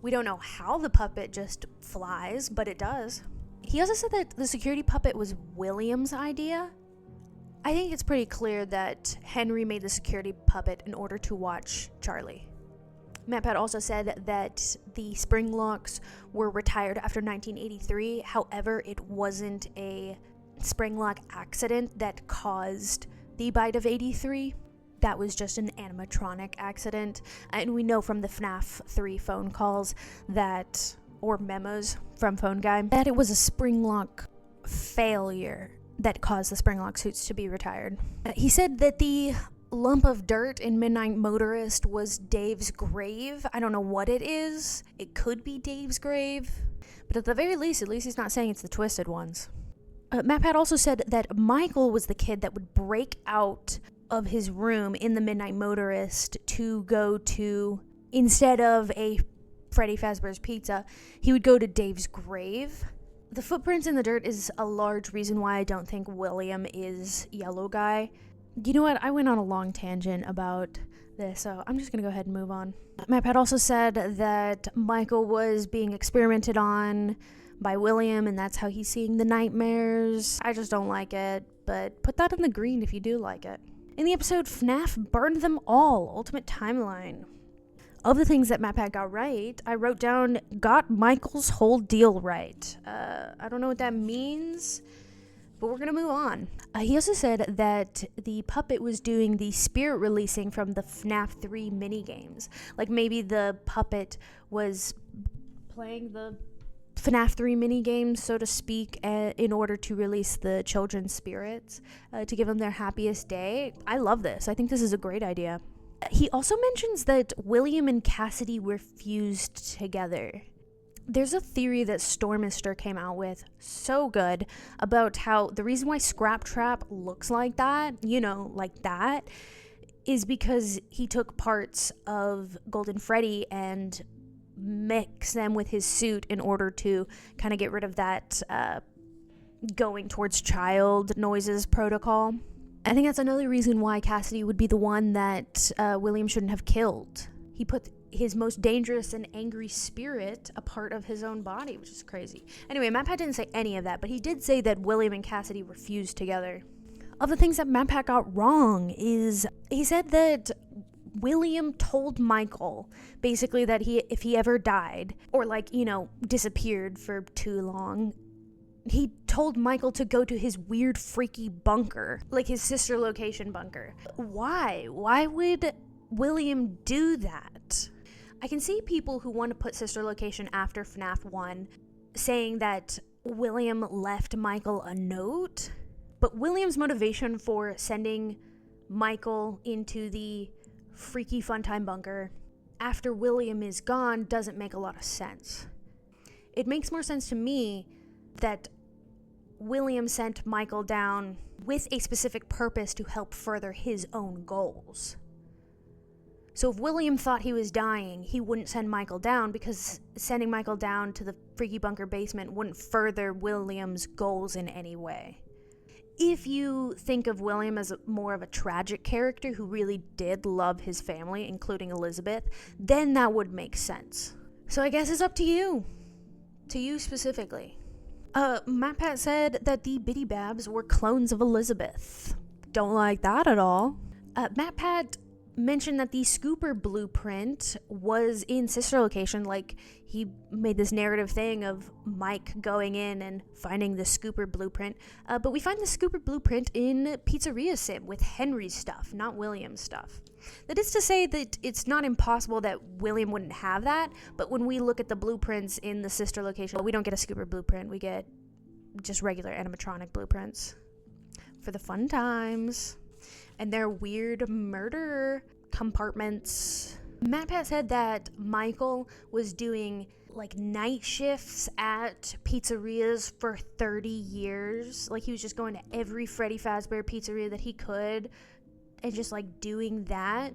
We don't know how the puppet just flies, but it does. He also said that the security puppet was William's idea. I think it's pretty clear that Henry made the security puppet in order to watch Charlie. MatPat also said that the spring locks were retired after 1983. However, it wasn't a spring lock accident that caused the bite of 83. that was just an animatronic accident. And we know from the FNAF 3 phone calls that, or memos from Phone Guy, that it was a spring lock failure that caused the spring lock suits to be retired. He said that the lump of dirt in Midnight Motorist was Dave's grave. I don't know what it is. It could be Dave's grave. But at the very least, he's not saying it's the Twisted Ones. MatPat also said that Michael was the kid that would break out of his room in the Midnight Motorist to go to, instead of a Freddy Fazbear's Pizza, he would go to Dave's grave. The footprints in the dirt is a large reason why I don't think William is Yellow Guy. You know what? I went on a long tangent about this, so I'm just going to go ahead and move on. MatPat also said that Michael was being experimented on by William, and that's how he's seeing the nightmares. I just don't like it, but put that in the green if you do like it. In the episode FNAF Burned Them All, Ultimate Timeline. Of the things that MatPat got right, I wrote down, got Michael's whole deal right. I don't know what that means, but we're going to move on. He also said that the puppet was doing the spirit releasing from the FNAF 3 minigames. Like maybe the puppet was playing the FNAF 3 minigames, so to speak, in order to release the children's spirits, to give them their happiest day. I love this. I think this is a great idea. He also mentions that William and Cassidy were fused together. There's a theory that Stormister came out with, so good, about how the reason why Scrap Trap looks like that, like that, is because he took parts of Golden Freddy and mix them with his suit in order to kind of get rid of that going towards child noises protocol. I think that's another reason why Cassidy would be the one that William shouldn't have killed. He put his most dangerous and angry spirit a part of his own body, which is crazy. Anyway, MatPat didn't say any of that, but he did say that William and Cassidy were fused together. Of the things that MatPat got wrong is he said that William told Michael basically that if he ever died or disappeared for too long, he told Michael to go to his weird freaky bunker, like his sister location bunker. Why would William do that? I can see people who want to put sister location after FNAF 1 saying that William left Michael a note, but William's motivation for sending Michael into the freaky funtime bunker after William is gone doesn't make a lot of sense. It makes more sense to me that William sent Michael down with a specific purpose to help further his own goals. So if William thought he was dying, he wouldn't send Michael down, because sending Michael down to the freaky bunker basement wouldn't further William's goals in any way. If you think of William as more of a tragic character who really did love his family, including Elizabeth, then that would make sense. So I guess it's up to you. To you specifically. MatPat said that the Biddy Babs were clones of Elizabeth. Don't like that at all. MatPat mentioned that the Scooper blueprint was in sister location. Like, he made this narrative thing of Mike going in and finding the Scooper blueprint. But we find the Scooper blueprint in Pizzeria Sim with Henry's stuff, not William's stuff. That is to say that it's not impossible that William wouldn't have that, but when we look at the blueprints in the sister location, we don't get a Scooper blueprint, we get just regular animatronic blueprints for the fun times and their weird murder compartments. MatPat said that Michael was doing night shifts at pizzerias for 30 years. Like, he was just going to every Freddy Fazbear pizzeria that he could and just doing that.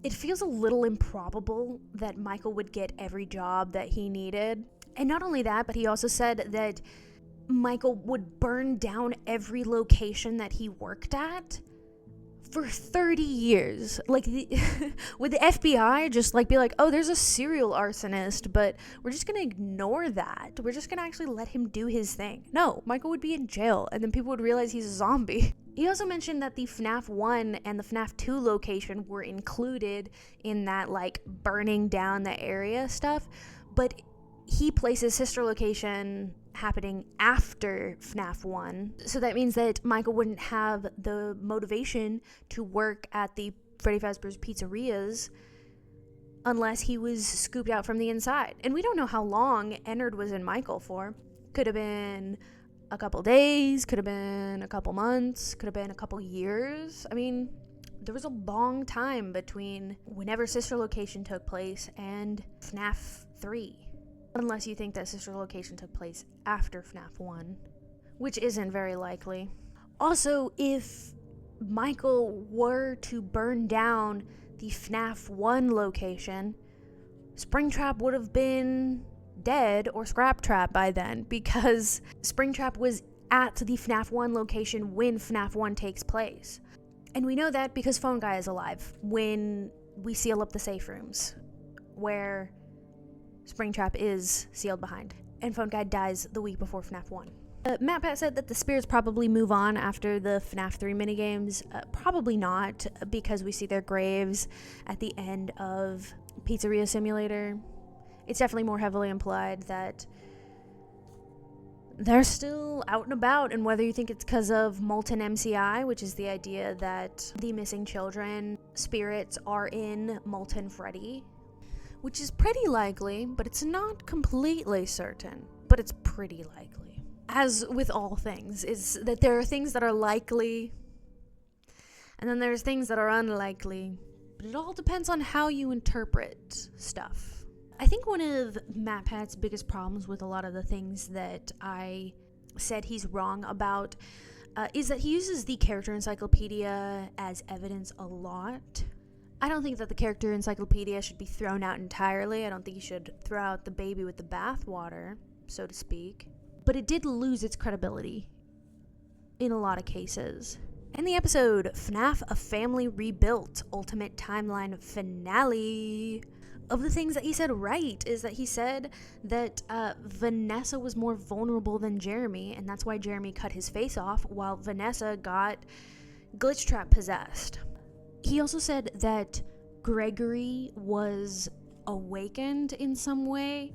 It feels a little improbable that Michael would get every job that he needed. And not only that, but he also said that Michael would burn down every location that he worked at for 30 years. With the FBI, just be like, oh, there's a serial arsonist, but we're just gonna ignore that. We're just gonna actually let him do his thing. No, Michael would be in jail, and then people would realize he's a zombie. He also mentioned that the FNAF 1 and the FNAF 2 location were included in that, burning down the area stuff, but he places sister location happening after FNAF 1. So that means that Michael wouldn't have the motivation to work at the Freddy Fazbear's Pizzerias unless he was scooped out from the inside. And we don't know how long Ennard was in Michael for. Could have been a couple days, could have been a couple months, could have been a couple years. I mean, there was a long time between whenever Sister Location took place and FNAF 3. Unless you think that Sister Location took place after FNAF 1, which isn't very likely. Also, if Michael were to burn down the FNAF 1 location, Springtrap would have been dead or Scraptrap by then, because Springtrap was at the FNAF 1 location when FNAF 1 takes place. And we know that because Phone Guy is alive when we seal up the safe rooms where Springtrap is sealed behind. And Phone Guy dies the week before FNAF 1. MatPat said that the spirits probably move on after the FNAF 3 minigames. Probably not, because we see their graves at the end of Pizzeria Simulator. It's definitely more heavily implied that they're still out and about, and whether you think it's because of Molten MCI, which is the idea that the missing children spirits are in Molten Freddy, which is pretty likely, but it's not completely certain, but it's pretty likely. As with all things, is that there are things that are likely, and then there's things that are unlikely, but it all depends on how you interpret stuff. I think one of MatPat's biggest problems with a lot of the things that I said he's wrong about is that he uses the character encyclopedia as evidence a lot. I don't think that the character encyclopedia should be thrown out entirely. I don't think you should throw out the baby with the bathwater, so to speak. But it did lose its credibility in a lot of cases. In the episode FNAF A Family Rebuilt Ultimate Timeline Finale, of the things that he said right is that he said that Vanessa was more vulnerable than Jeremy, and that's why Jeremy cut his face off while Vanessa got glitchtrap possessed. He also said that Gregory was awakened in some way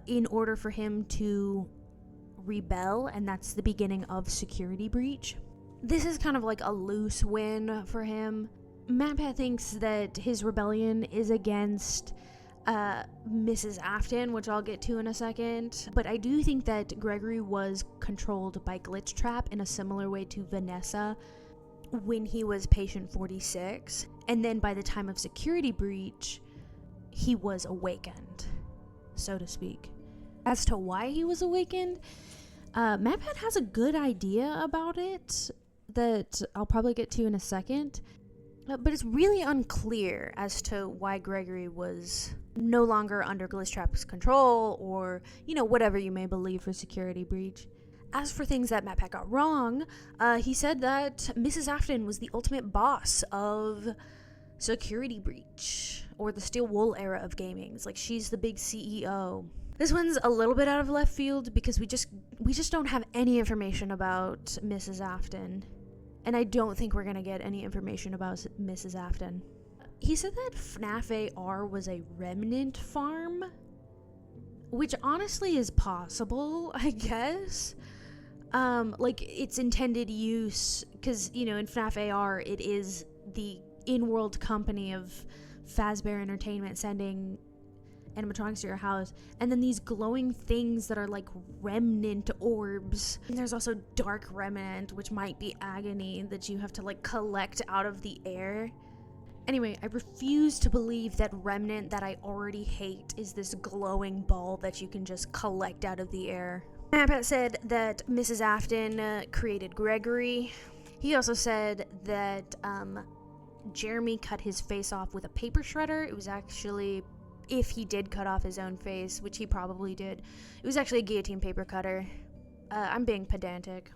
in order for him to rebel, and that's the beginning of Security Breach. This is kind of like a loose win for him. MatPat thinks that his rebellion is against Mrs. Afton, which I'll get to in a second. But I do think that Gregory was controlled by Glitchtrap in a similar way to Vanessa when he was Patient 46. And then by the time of Security Breach, he was awakened, so to speak. As to why he was awakened, MatPat has a good idea about it that I'll probably get to in a second. But it's really unclear as to why Gregory was no longer under Glitchtrap's control, or, whatever you may believe for Security Breach. As for things that MatPat got wrong, he said that Mrs. Afton was the ultimate boss of Security Breach, or the Steel Wool era of gaming. It's like she's the big CEO. This one's a little bit out of left field because we just don't have any information about Mrs. Afton. And I don't think we're going to get any information about Mrs. Afton. He said that FNAF AR was a remnant farm, which honestly is possible, I guess. Its intended use, because, in FNAF AR, it is the in-world company of Fazbear Entertainment sending animatronics to your house, and then these glowing things that are like remnant orbs. And there's also dark remnant, which might be agony that you have to collect out of the air. Anyway, I refuse to believe that remnant that I already hate is this glowing ball that you can just collect out of the air. MatPat said that Mrs. Afton created Gregory. He also said that Jeremy cut his face off with a paper shredder. It was actually, if he did cut off his own face, which he probably did, it was actually a guillotine paper cutter. I'm being pedantic.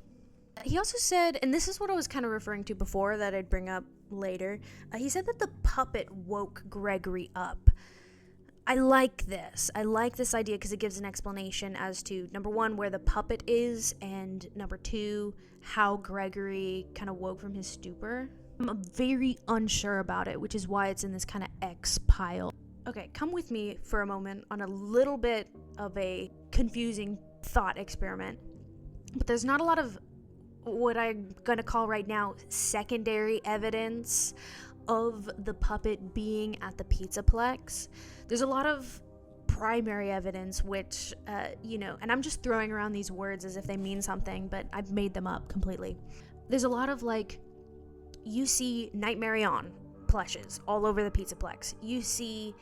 He also said, and this is what I was kind of referring to before that I'd bring up later, he said that the puppet woke Gregory up. I like this. I like this idea because it gives an explanation as to, number one, where the puppet is, and number two, how Gregory kind of woke from his stupor. I'm very unsure about it, which is why it's in this kind of X pile. Okay, come with me for a moment on a little bit of a confusing thought experiment. But there's not a lot of what I'm going to call right now secondary evidence of the puppet being at the Pizzaplex, there's a lot of primary evidence, which, and I'm just throwing around these words as if they mean something, but I've made them up completely. There's a lot of, you see Nightmare On plushes all over the Pizzaplex. You see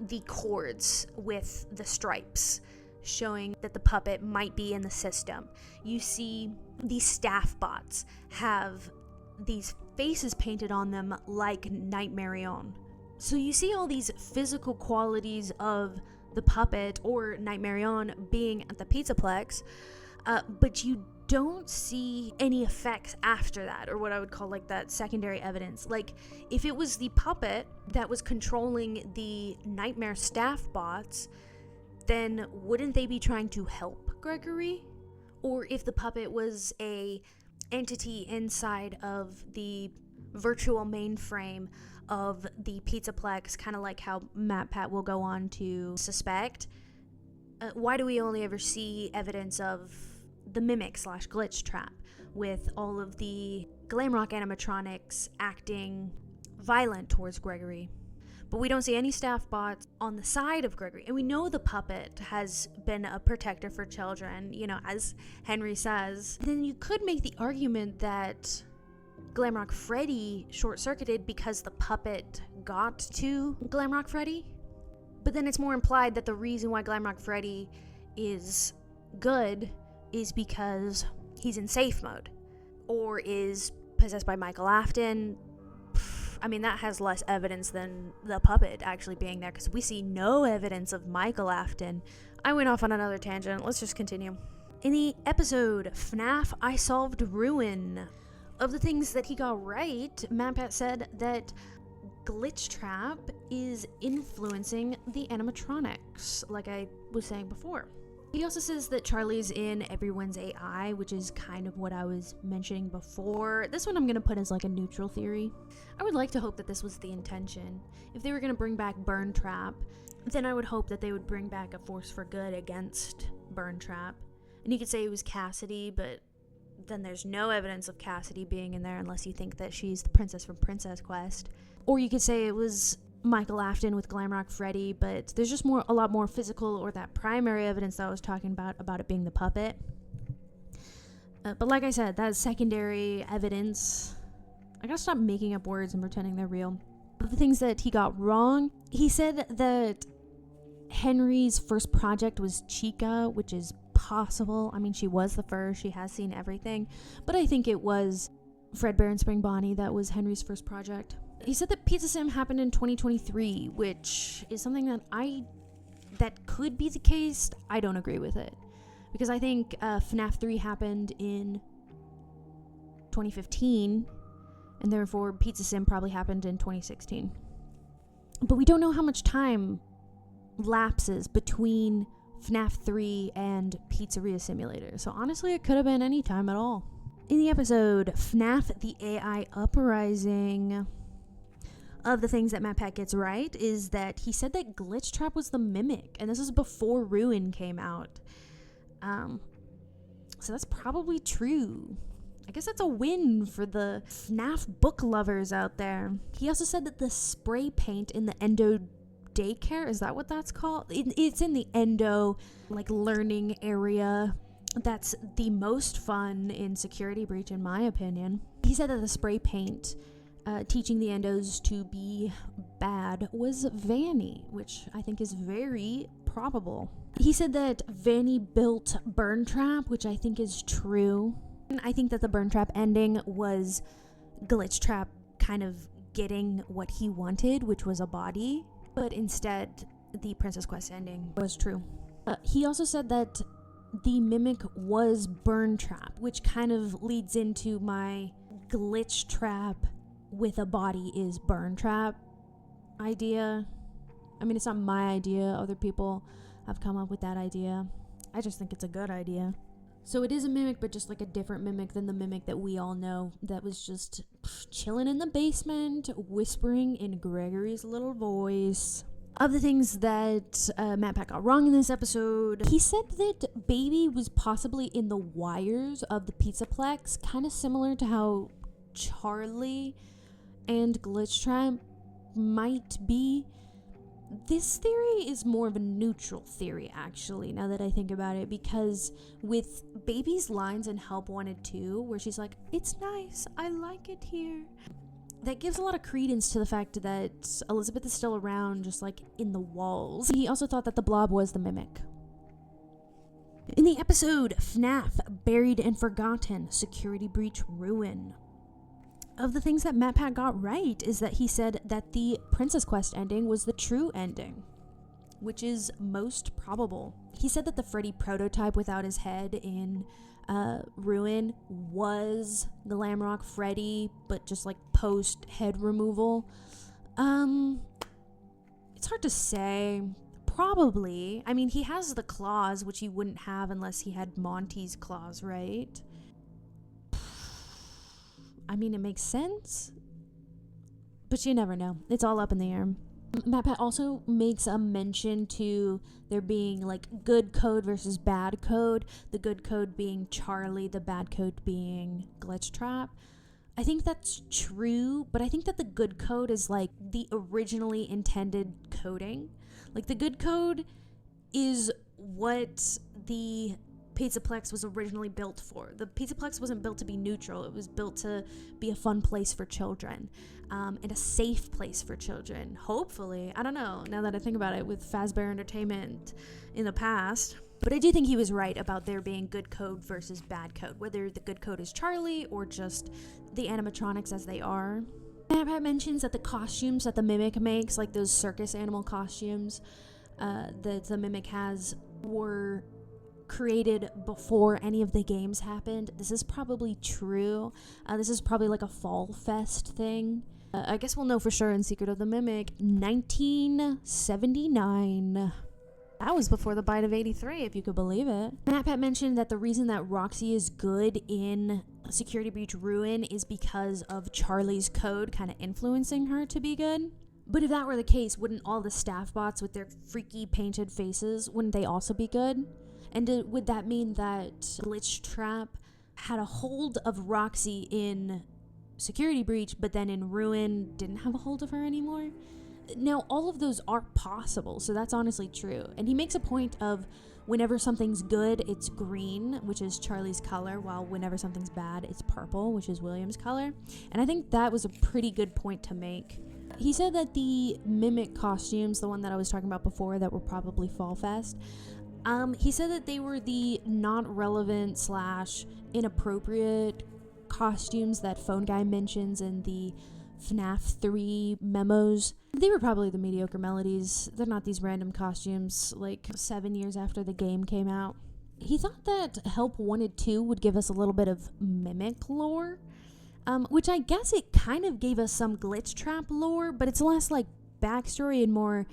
the cords with the stripes showing that the puppet might be in the system. You see these staff bots have these faces painted on them like Nightmare On. So you see all these physical qualities of the puppet or Nightmare On being at the Pizzaplex, but you don't see any effects after that, or what I would call that secondary evidence. If it was the puppet that was controlling the nightmare staff bots, then wouldn't they be trying to help Gregory? Or if the puppet was a entity inside of the virtual mainframe of the Pizzaplex, kind of like how MatPat will go on to suspect, why do we only ever see evidence of the mimic / glitchtrap with all of the glam rock animatronics acting violent towards Gregory? But we don't see any staff bots on the side of Gregory. And we know the puppet has been a protector for children, as Henry says. Then you could make the argument that Glamrock Freddy short-circuited because the puppet got to Glamrock Freddy. But then it's more implied that the reason why Glamrock Freddy is good is because he's in safe mode or is possessed by Michael Afton. That has less evidence than the puppet actually being there, because we see no evidence of Michael Afton. I went off on another tangent. Let's just continue. In the episode FNAF I Solved Ruin, of the things that he got right, MatPat said that glitchtrap is influencing the animatronics, like I was saying before. He also says that Charlie's in everyone's AI, which is kind of what I was mentioning before. This one I'm going to put as a neutral theory. I would like to hope that this was the intention. If they were going to bring back Burn Trap, then I would hope that they would bring back a force for good against Burn Trap. And you could say it was Cassidy, but then there's no evidence of Cassidy being in there unless you think that she's the princess from Princess Quest. Or you could say it was Michael Afton with Glamrock Freddy, but there's just a lot more physical or that primary evidence that I was talking about it being the puppet. But like I said, that secondary evidence, I gotta stop making up words and pretending they're real. The things that he got wrong, he said that Henry's first project was Chica, which is possible. She was the first, she has seen everything, but I think it was Fredbear and Spring Bonnie that was Henry's first project. He said that Pizza Sim happened in 2023, which is something that could be the case. I don't agree with it, because I think FNAF 3 happened in 2015, and therefore Pizza Sim probably happened in 2016. But we don't know how much time lapses between FNAF 3 and Pizzeria Simulator, so honestly it could have been any time at all. In the episode FNAF the AI Uprising, of the things that MatPat gets right is that he said that Glitchtrap was the mimic, and this is before Ruin came out. So that's probably true. I guess that's a win for the FNAF book lovers out there. He also said that the spray paint in the Endo daycare, is that what that's called? It's in the Endo learning area. That's the most fun in Security Breach, in my opinion. He said that the spray paint teaching the Endos to be bad was Vanny, which I think is very probable. He said that Vanny built Burn Trap, which I think is true. I think that the Burn Trap ending was Glitchtrap kind of getting what he wanted, which was a body, but instead the Princess Quest ending was true. He also said that the mimic was Burn Trap, which kind of leads into my Glitchtrap with a body is Burn Trap idea. It's not my idea. Other people have come up with that idea. I just think it's a good idea. So it is a mimic, but just a different mimic than the mimic that we all know that was just chilling in the basement, whispering in Gregory's little voice. Of the things that MatPat got wrong in this episode, he said that Baby was possibly in the wires of the Pizzaplex, kind of similar to how Charlie and glitchtrap might be. This theory is more of a neutral theory, actually, now that I think about it, because with Baby's lines in Help Wanted 2, where she's like, "It's nice, I like it here," that gives a lot of credence to the fact that Elizabeth is still around, just like in the walls. He also thought that the blob was the mimic. In the episode FNAF Buried and Forgotten, Security Breach Ruin, of the things that MatPat got right is that he said that the Princess Quest ending was the true ending, which is most probable. He said that the Freddy prototype without his head in Ruin was Glamrock Freddy, but just like post head removal. It's hard to say. Probably. I mean, he has the claws, which he wouldn't have unless he had Monty's claws, right? I mean, it makes sense, but you never know. It's all up in the air. MatPat also makes a mention to there being like good code versus bad code. The good code being Charlie, the bad code being glitchtrap. I think that's true, but I think that the good code is like the originally intended coding. Like the good code is what the Pizzaplex was originally built for. The Pizzaplex wasn't built to be neutral. It was built to be a fun place for children, and a safe place for children. Hopefully, I don't know, now that I think about it, with Fazbear Entertainment in the past. But I do think he was right about there being good code versus bad code, whether the good code is Charlie or just the animatronics as they are. MatPat mentions that the costumes that the Mimic makes, like those circus animal costumes that the Mimic has, were created before any of the games happened. This is probably true. This is probably like a Fall Fest thing. I guess we'll know for sure in Secret of the Mimic. 1979. That was before the bite of 83, if you could believe it. MatPat mentioned that the reason that Roxy is good in Security Breach Ruin is because of Charlie's code kind of influencing her to be good. But if that were the case, wouldn't all the staff bots with their freaky painted faces, wouldn't they also be good? And would that mean that Glitchtrap had a hold of Roxy in Security Breach, but then in Ruin didn't have a hold of her anymore? Now, all of those are possible, so that's honestly true. And he makes a point of whenever something's good, it's green, which is Charlie's color, while whenever something's bad, it's purple, which is William's color. And I think that was a pretty good point to make. He said that the Mimic costumes, the one that I was talking about before that were probably Fall Fest, he said that they were the not relevant / inappropriate costumes that Phone Guy mentions in the FNAF 3 memos. They were probably the mediocre melodies. They're not these random costumes like 7 years after the game came out. He thought that Help Wanted 2 would give us a little bit of Mimic lore, which I guess it kind of gave us some Glitchtrap lore, but it's less like backstory and more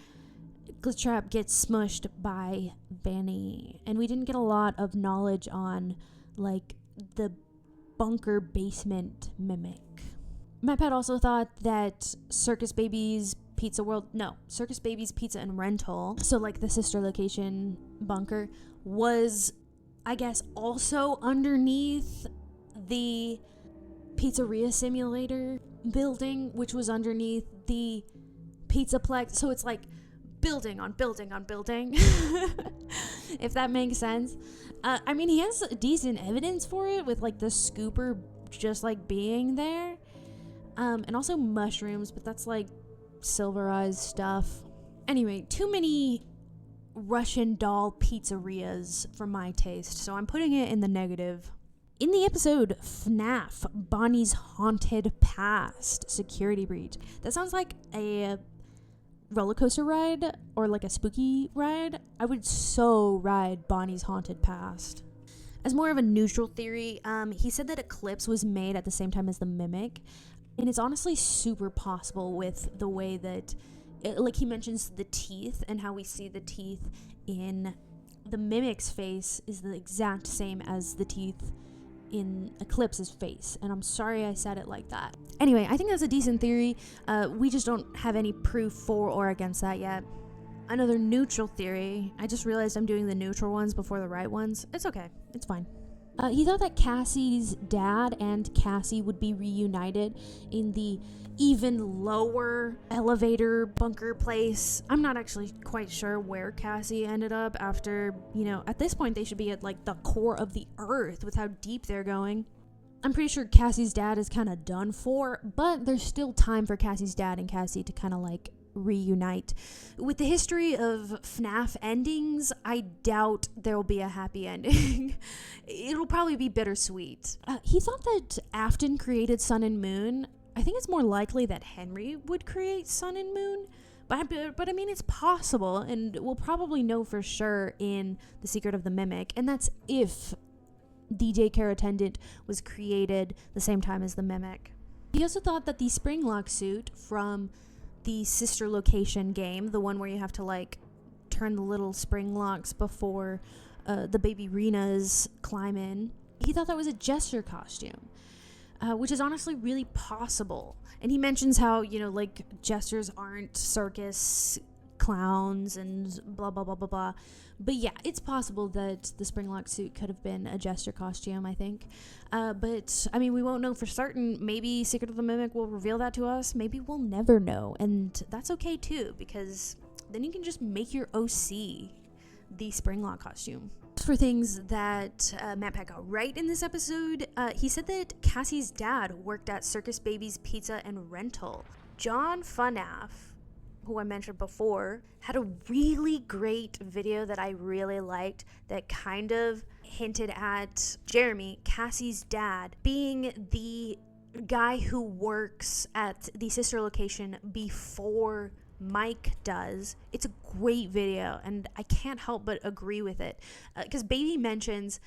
Glitchtrap gets smushed by Vanny. And we didn't get a lot of knowledge on like the bunker basement Mimic. MatPat also thought that Circus Baby's Pizza and Rental, so like the sister location bunker, was, I guess, also underneath the Pizzeria Simulator building, which was underneath the Pizzaplex. So it's like building on building on building, if that makes sense. I mean, he has decent evidence for it with like the scooper just like being there. And also mushrooms, but that's like silverized stuff. Anyway, too many Russian doll pizzerias for my taste, so I'm putting it in the negative. In the episode FNAF Bonnie's Haunted Past, Security Breach, that sounds like a roller coaster ride or like a spooky ride. I would so ride Bonnie's Haunted Past. As more of a neutral theory, he said that Eclipse was made at the same time as the Mimic. And it's honestly super possible with the way that, like he mentions the teeth and how we see the teeth in the Mimic's face is the exact same as the teeth in Eclipse's face. And I'm sorry I said it like that. Anyway, I think that's a decent theory. We just don't have any proof for or against that yet. Another neutral theory. I just realized I'm doing the neutral ones before the right ones. It's okay. It's fine. He thought that Cassie's dad and Cassie would be reunited in the even lower elevator bunker place. I'm not actually quite sure where Cassie ended up after, at this point they should be at like the core of the earth with how deep they're going. I'm pretty sure Cassie's dad is kind of done for, but there's still time for Cassie's dad and Cassie to kind of like reunite. With the history of FNAF endings, I doubt there will be a happy ending. It'll probably be bittersweet. He thought that Afton created Sun and Moon. I think it's more likely that Henry would create Sun and Moon, but I mean, it's possible, and we'll probably know for sure in The Secret of the Mimic, and that's if the daycare attendant was created the same time as the Mimic. He also thought that the Springlock suit from the sister location game, the one where you have to like turn the little spring locks before the baby Renas climb in, he thought that was a jester costume. Which is honestly really possible. And he mentions how, like, jesters aren't circus clowns and blah, blah, blah, blah, blah. But yeah, it's possible that the Springlock suit could have been a jester costume, I think. But, I mean, we won't know for certain. Maybe Secret of the Mimic will reveal that to us. Maybe we'll never know. And that's okay, too, because then you can just make your OC the Springlock costume. For things that MatPat got right in this episode, he said that Cassie's dad worked at Circus Baby's Pizza and Rental. John FNAF, who I mentioned before, had a really great video that I really liked that kind of hinted at Jeremy, Cassie's dad, being the guy who works at the sister location before Mike does. It's a great video, and I can't help but agree with it, because Baby mentions,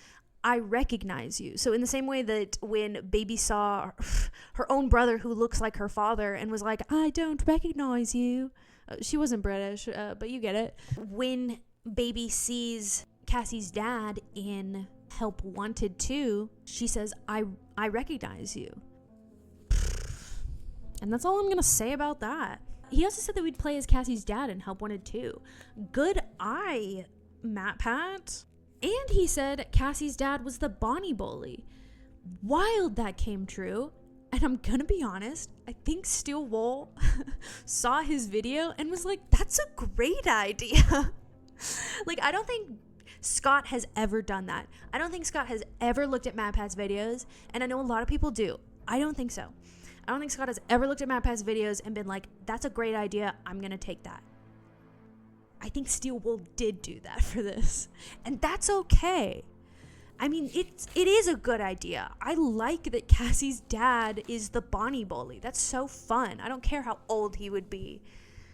I recognize you. So in the same way that when Baby saw her own brother who looks like her father and was like, I don't recognize you. She wasn't British, but you get it. When Baby sees Cassie's dad in Help Wanted 2, she says, I recognize you. And that's all I'm going to say about that. He also said that we'd play as Cassie's dad in Help Wanted 2. Good eye, MatPat. And he said Cassie's dad was the Bonnie bully. Wild that came true. And I'm gonna be honest, I think Steel Wool saw his video and was like, that's a great idea. Like, I don't think Scott has ever done that. I don't think Scott has ever looked at MatPat's videos, and I know a lot of people do. I don't think so. I don't think Scott has ever looked at MatPat's videos and been like, that's a great idea, I'm gonna take that. I think Steel Wool did do that for this, and that's okay. I mean, it is a good idea. I like that Cassie's dad is the Bonnie bully. That's so fun. I don't care how old he would be.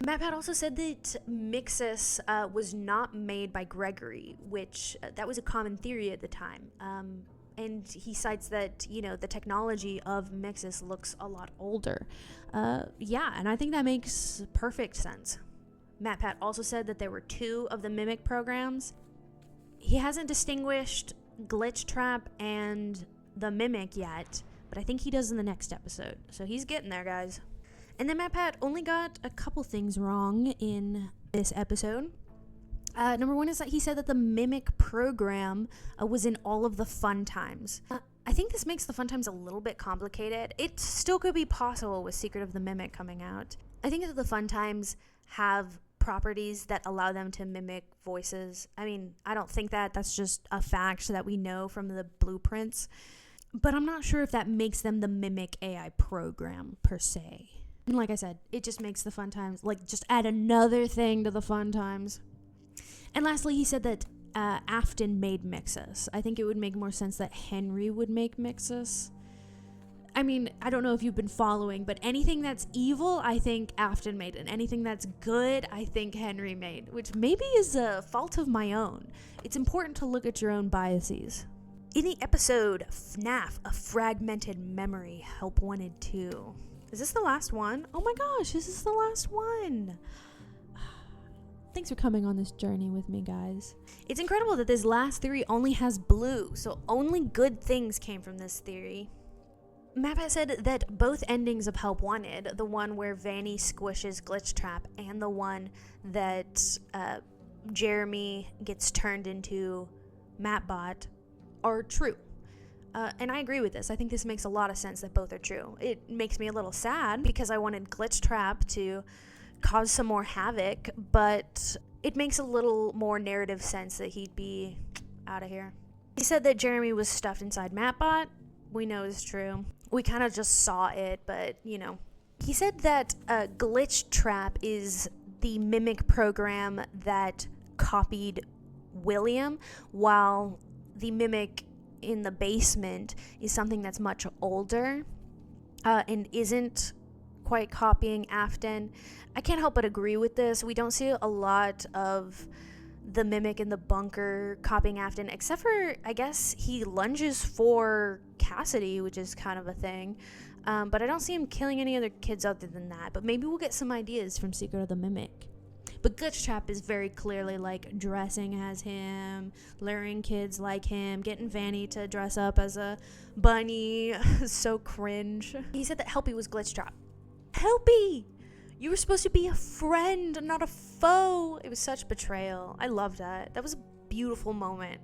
MatPat also said that Mixus was not made by Gregory, which that was a common theory at the time. And he cites that, the technology of Mixus looks a lot older. Yeah, and I think that makes perfect sense. MatPat also said that there were 2 of the Mimic programs. He hasn't distinguished Glitchtrap and the Mimic yet, but I think he does in the next episode. So he's getting there, guys. And then MatPat only got a couple things wrong in this episode. Number one is that he said that the Mimic program was in all of the fun times. I think this makes the fun times a little bit complicated. It still could be possible with Secret of the Mimic coming out. I think that the fun times have properties that allow them to mimic voices. I mean, I don't think that. That's just a fact that we know from the blueprints. But I'm not sure if that makes them the Mimic AI program per se. And like I said, it just makes the fun times, like, just add another thing to the fun times. And lastly, he said that Afton made Mixus. I think it would make more sense that Henry would make Mixus. I mean, I don't know if you've been following, but anything that's evil, I think Afton made. And anything that's good, I think Henry made. Which maybe is a fault of my own. It's important to look at your own biases. In the episode FNAF, A Fragmented Memory, Help Wanted 2. Is this the last one? Oh my gosh, this is the last one. Thanks for coming on this journey with me, guys. It's incredible that this last theory only has blue, so only good things came from this theory. MatPat said that both endings of Help Wanted, the one where Vanny squishes Glitchtrap and the one that Jeremy gets turned into MatBot, are true. And I agree with this. I think this makes a lot of sense that both are true. It makes me a little sad because I wanted Glitchtrap to cause some more havoc, but it makes a little more narrative sense that he'd be out of here. He said that Jeremy was stuffed inside MatPat. We know is true. We kind of just saw it, but you know. He said that Glitchtrap is the mimic program that copied William, while the mimic in the basement is something that's much older and isn't quite copying Afton. I can't help but agree with this. We don't see a lot of the mimic in the bunker copying Afton, except for, I guess, he lunges for Cassidy, which is kind of a thing. But I don't see him killing any other kids other than that. But maybe we'll get some ideas from Secret of the Mimic. But Glitchtrap is very clearly like dressing as him, luring kids like him, getting Vanny to dress up as a bunny. So cringe. He said that Helpy was Glitchtrap. Helpy! You were supposed to be a friend, not a foe. It was such betrayal. I love that. That was a beautiful moment.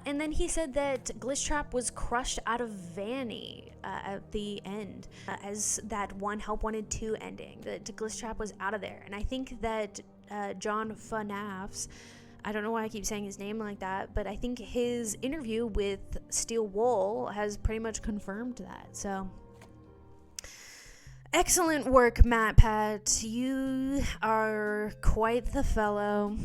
And then he said that Glitchtrap was crushed out of Vanny at the end, as that one Help Wanted 2 ending. That Glitchtrap was out of there. And I think that John FNAF's, I don't know why I keep saying his name like that, but I think his interview with Steel Wool has pretty much confirmed that. So, excellent work, MatPat. You are quite the fellow.